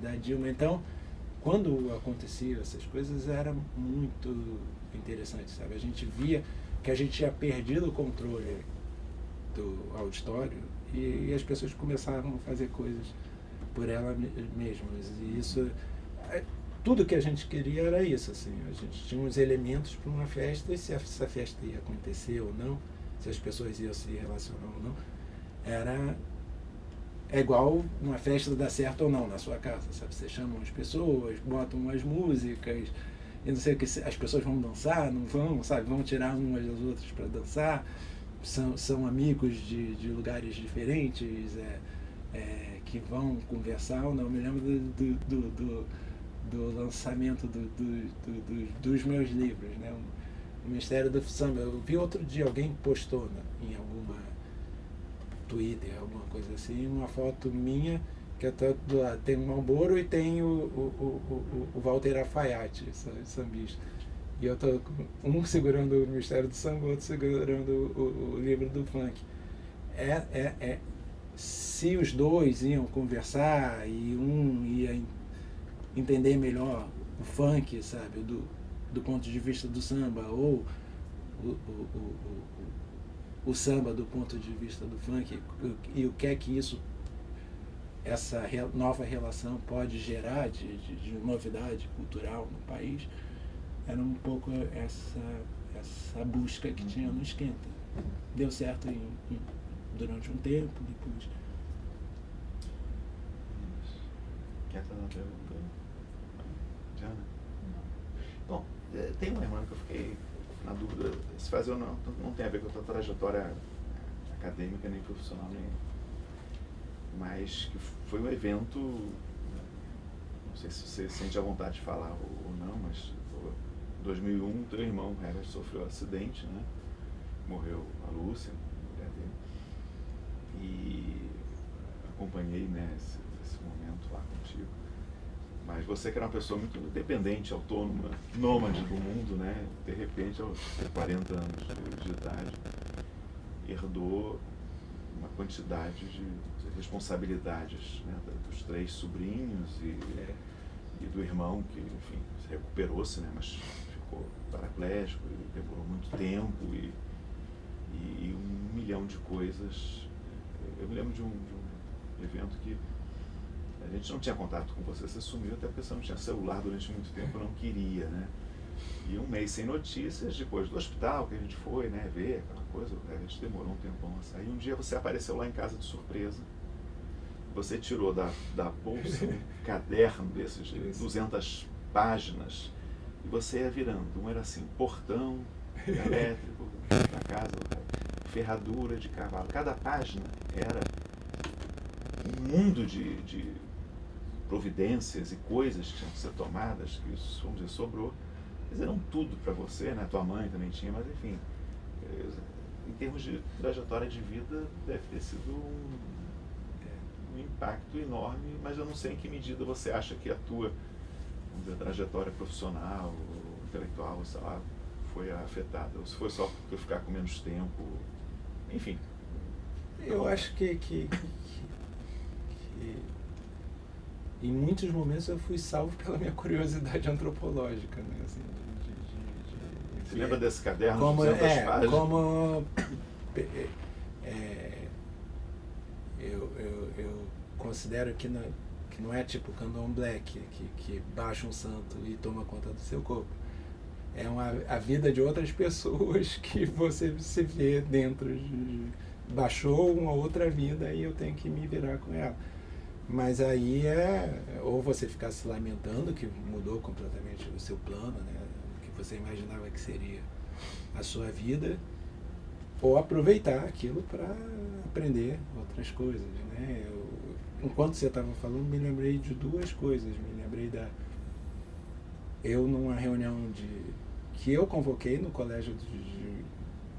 Da Dilma. Então, quando aconteciam essas coisas, era muito interessante, sabe? A gente via que a gente tinha perdido o controle do auditório e as pessoas começaram a fazer coisas por elas mesmas. E isso, tudo que a gente queria era isso, assim. A gente tinha uns elementos para uma festa, e se essa festa ia acontecer ou não, se as pessoas iam se relacionar ou não, é igual uma festa dar certo ou não na sua casa, sabe? Você chama as pessoas, botam umas músicas, e não sei o que, as pessoas vão dançar, não vão, sabe? Vão tirar umas das outras para dançar, são amigos de lugares diferentes, que vão conversar ou não. Eu me lembro do lançamento dos meus livros, né? O Mistério do Samba. Eu vi outro dia, alguém postou em alguma Twitter, alguma coisa assim, uma foto minha, que eu tô do lado, tem o Marlboro e tem o Walter Alfaiate, sambista. E eu tô um segurando o Mistério do Samba, outro segurando o livro do funk. Se os dois iam conversar e um ia entender melhor o funk, sabe, do ponto de vista do samba, ou o samba do ponto de vista do funk, e o que é que isso, essa nova relação pode gerar de novidade cultural no país, era um pouco essa busca que tinha no Esquenta. Deu certo durante um tempo, depois... Quer fazer uma pergunta? Diana? Bom, tem uma irmã que eu fiquei na dúvida se fazer ou não tem a ver com a tua trajetória acadêmica nem profissional nenhuma. Mas que foi um evento, não não sei se você sente a vontade de falar ou não, mas em 2001 teu irmão Herbert sofreu um acidente, né? Morreu a Lúcia, a mulher dele, e acompanhei, né, esse momento lá contigo. Mas você que era uma pessoa muito independente, autônoma, nômade do mundo, né? De repente, aos 40 anos de idade, herdou uma quantidade de responsabilidades, né? Dos 3 sobrinhos e do irmão que, enfim, recuperou-se, né? Mas ficou paraplégico e demorou muito tempo e 1 milhão de coisas. Eu me lembro de um evento que a gente não tinha contato com você, você sumiu, até porque você não tinha celular durante muito tempo, não queria, né? E 1 mês sem notícias, depois do hospital que a gente foi, né, ver aquela coisa, a gente demorou um tempão a sair. Um dia você apareceu lá em casa de surpresa, você tirou da bolsa um caderno desses de 200 páginas e você ia virando. Um era assim, portão elétrico da casa, ferradura de cavalo. Cada página era um mundo de providências e coisas que tinham que ser tomadas, que, vamos dizer, sobrou. Eles eram tudo para você, né? Tua mãe também tinha, mas enfim, em termos de trajetória de vida, deve ter sido um impacto enorme, mas eu não sei em que medida você acha que a tua, vamos dizer, trajetória profissional, intelectual, sei lá, foi afetada, ou se foi só por ficar com menos tempo, enfim. Eu acho que em muitos momentos eu fui salvo pela minha curiosidade antropológica, né? Assim, Você lembra desse caderno como, de 200 páginas? Eu considero que não é tipo Candomblé, que baixa um santo e toma conta do seu corpo. É a vida de outras pessoas que você se vê dentro baixou uma outra vida e eu tenho que me virar com ela. Mas aí ou você ficar se lamentando que mudou completamente o seu plano, né, o que você imaginava que seria a sua vida, ou aproveitar aquilo para aprender outras coisas, né? Enquanto você estava falando, me lembrei de 2 coisas. Me lembrei eu numa reunião que eu convoquei no colégio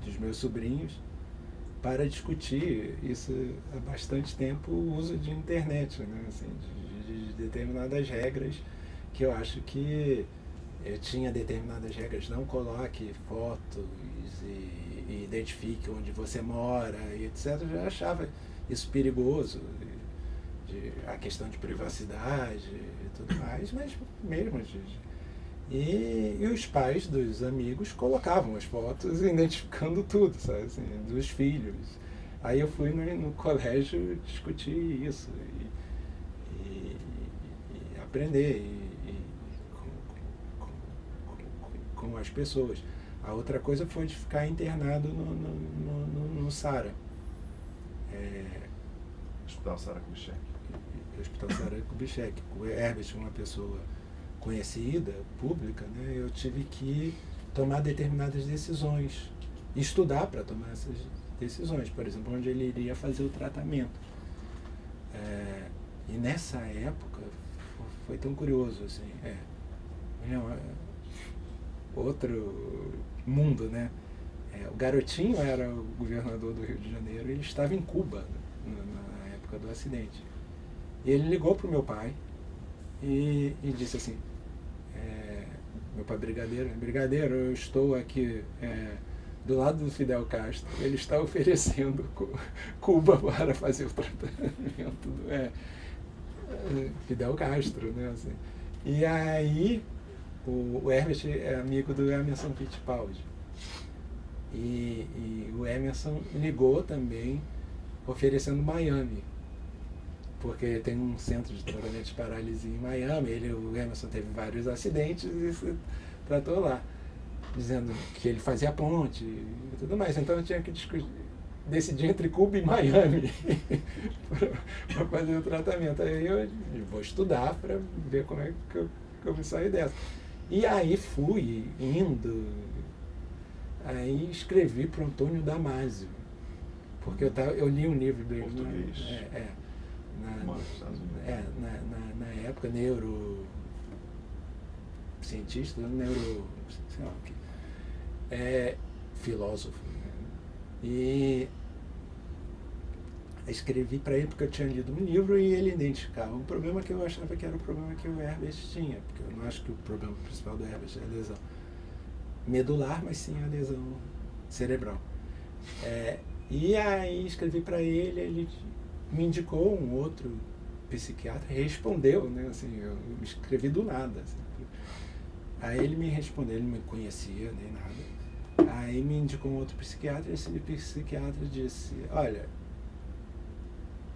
dos meus sobrinhos para discutir isso há bastante tempo, o uso de internet, né? Assim, de determinadas regras que eu acho que eu tinha determinadas regras, não coloque fotos e identifique onde você mora e etc. Eu já achava isso perigoso, a questão de privacidade e tudo mais, mas mesmo e os pais dos amigos colocavam as fotos identificando tudo, sabe, assim, dos filhos. Aí eu fui no colégio discutir isso e aprender com as pessoas. A outra coisa foi de ficar internado no SARA. Hospital Sara Kubitschek. Hospital Sara Kubitschek. O Herbert, uma pessoa conhecida, pública, né, eu tive que tomar determinadas decisões, estudar para tomar essas decisões, por exemplo, onde ele iria fazer o tratamento. E nessa época foi tão curioso, assim, outro mundo, né? O Garotinho era o governador do Rio de Janeiro, ele estava em Cuba, né, na época do acidente. E ele ligou para o meu pai e disse assim, meu pai Brigadeiro, eu estou aqui do lado do Fidel Castro, ele está oferecendo Cuba para fazer o tratamento do Fidel Castro, né? Assim. E aí o Herbert é amigo do Emerson Fittipaldi. E o Emerson ligou também oferecendo Miami, porque tem um centro de tratamento de paralisia em Miami. O Emerson teve vários acidentes e se tratou lá, dizendo que ele fazia ponte e tudo mais. Então eu tinha que decidir entre Cuba e Miami para fazer o tratamento. Aí eu vou estudar para ver como é que eu me saio dessa. E aí fui indo, aí escrevi para o Antônio Damasio, porque eu li um livro dele. Português. Mora nos Estados Unidos. Na época, neurocientista, sei lá o que, filósofo. Né? E escrevi para ele porque eu tinha lido um livro e ele identificava um problema que eu achava que era o problema que o Herbert tinha, porque eu não acho que o problema principal do Herbert é a lesão medular, mas sim a lesão cerebral. E aí escrevi para ele, ele me indicou um outro psiquiatra, respondeu, né? Assim, eu escrevi do nada. Assim. Aí ele me respondeu, ele não me conhecia nem nada. Aí me indicou um outro psiquiatra, e esse psiquiatra disse, olha,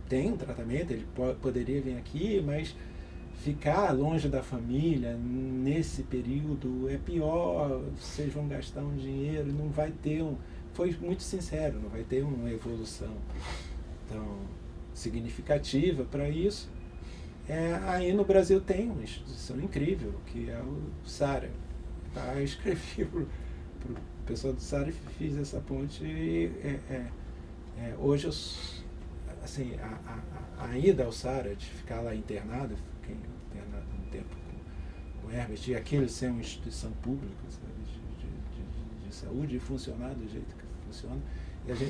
tem um tratamento, ele poderia vir aqui, mas ficar longe da família nesse período é pior, vocês vão gastar um dinheiro, não vai ter foi muito sincero, não vai ter uma evolução tão significativa para isso. Aí no Brasil tem uma instituição incrível, que é o SARA. Eu escrevi para o pessoal do SARA e fiz essa ponte. E, hoje, assim, a ida ao SARA, de ficar lá internado, fiquei internado um tempo com o Herbert, e aquilo ser uma instituição pública, sabe, de saúde, e funcionar do jeito que funciona.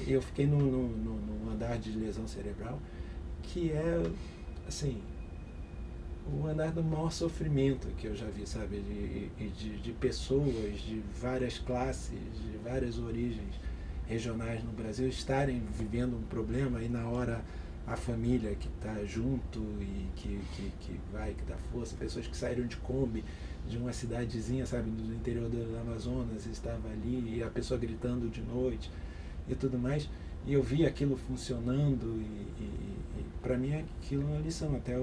Eu fiquei no andar de lesão cerebral, que é, assim, o andar do maior sofrimento que eu já vi, sabe, de pessoas de várias classes, de várias origens regionais no Brasil estarem vivendo um problema e na hora a família que está junto e que dá força, pessoas que saíram de Kombi, de uma cidadezinha, sabe, do interior do Amazonas, estava ali, e a pessoa gritando de noite e tudo mais, e eu vi aquilo funcionando e para mim aquilo é uma lição. Até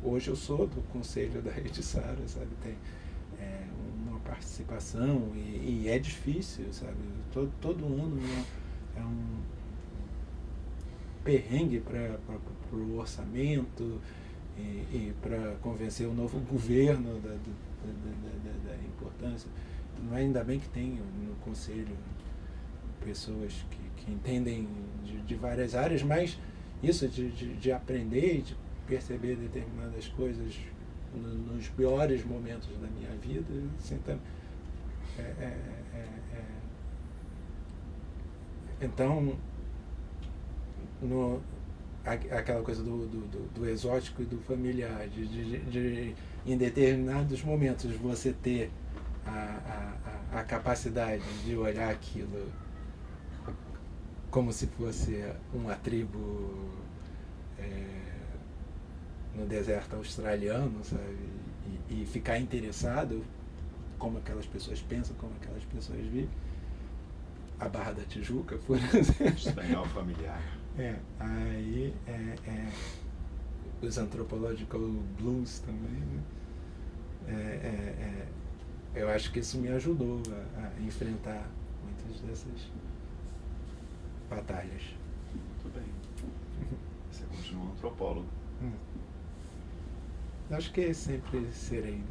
hoje eu sou do conselho da Rede SARA, sabe, tem uma participação e é difícil, sabe, todo ano é um perrengue para o orçamento e para convencer o novo governo da importância. Mas ainda bem que tem no conselho pessoas que entendem de várias áreas, mas isso de aprender e de perceber determinadas coisas nos piores momentos da minha vida, assim, então, aquela coisa do exótico e do familiar, de em determinados momentos você ter a capacidade de olhar aquilo como se fosse uma tribo no deserto australiano, sabe? E ficar interessado como aquelas pessoas pensam, como aquelas pessoas vivem. A Barra da Tijuca, por exemplo. Estranhar o familiar. Aí os anthropological blues também, né? Eu acho que isso me ajudou a enfrentar muitas dessas batalhas. Muito bem. Você continua um antropólogo. Acho que sempre serei.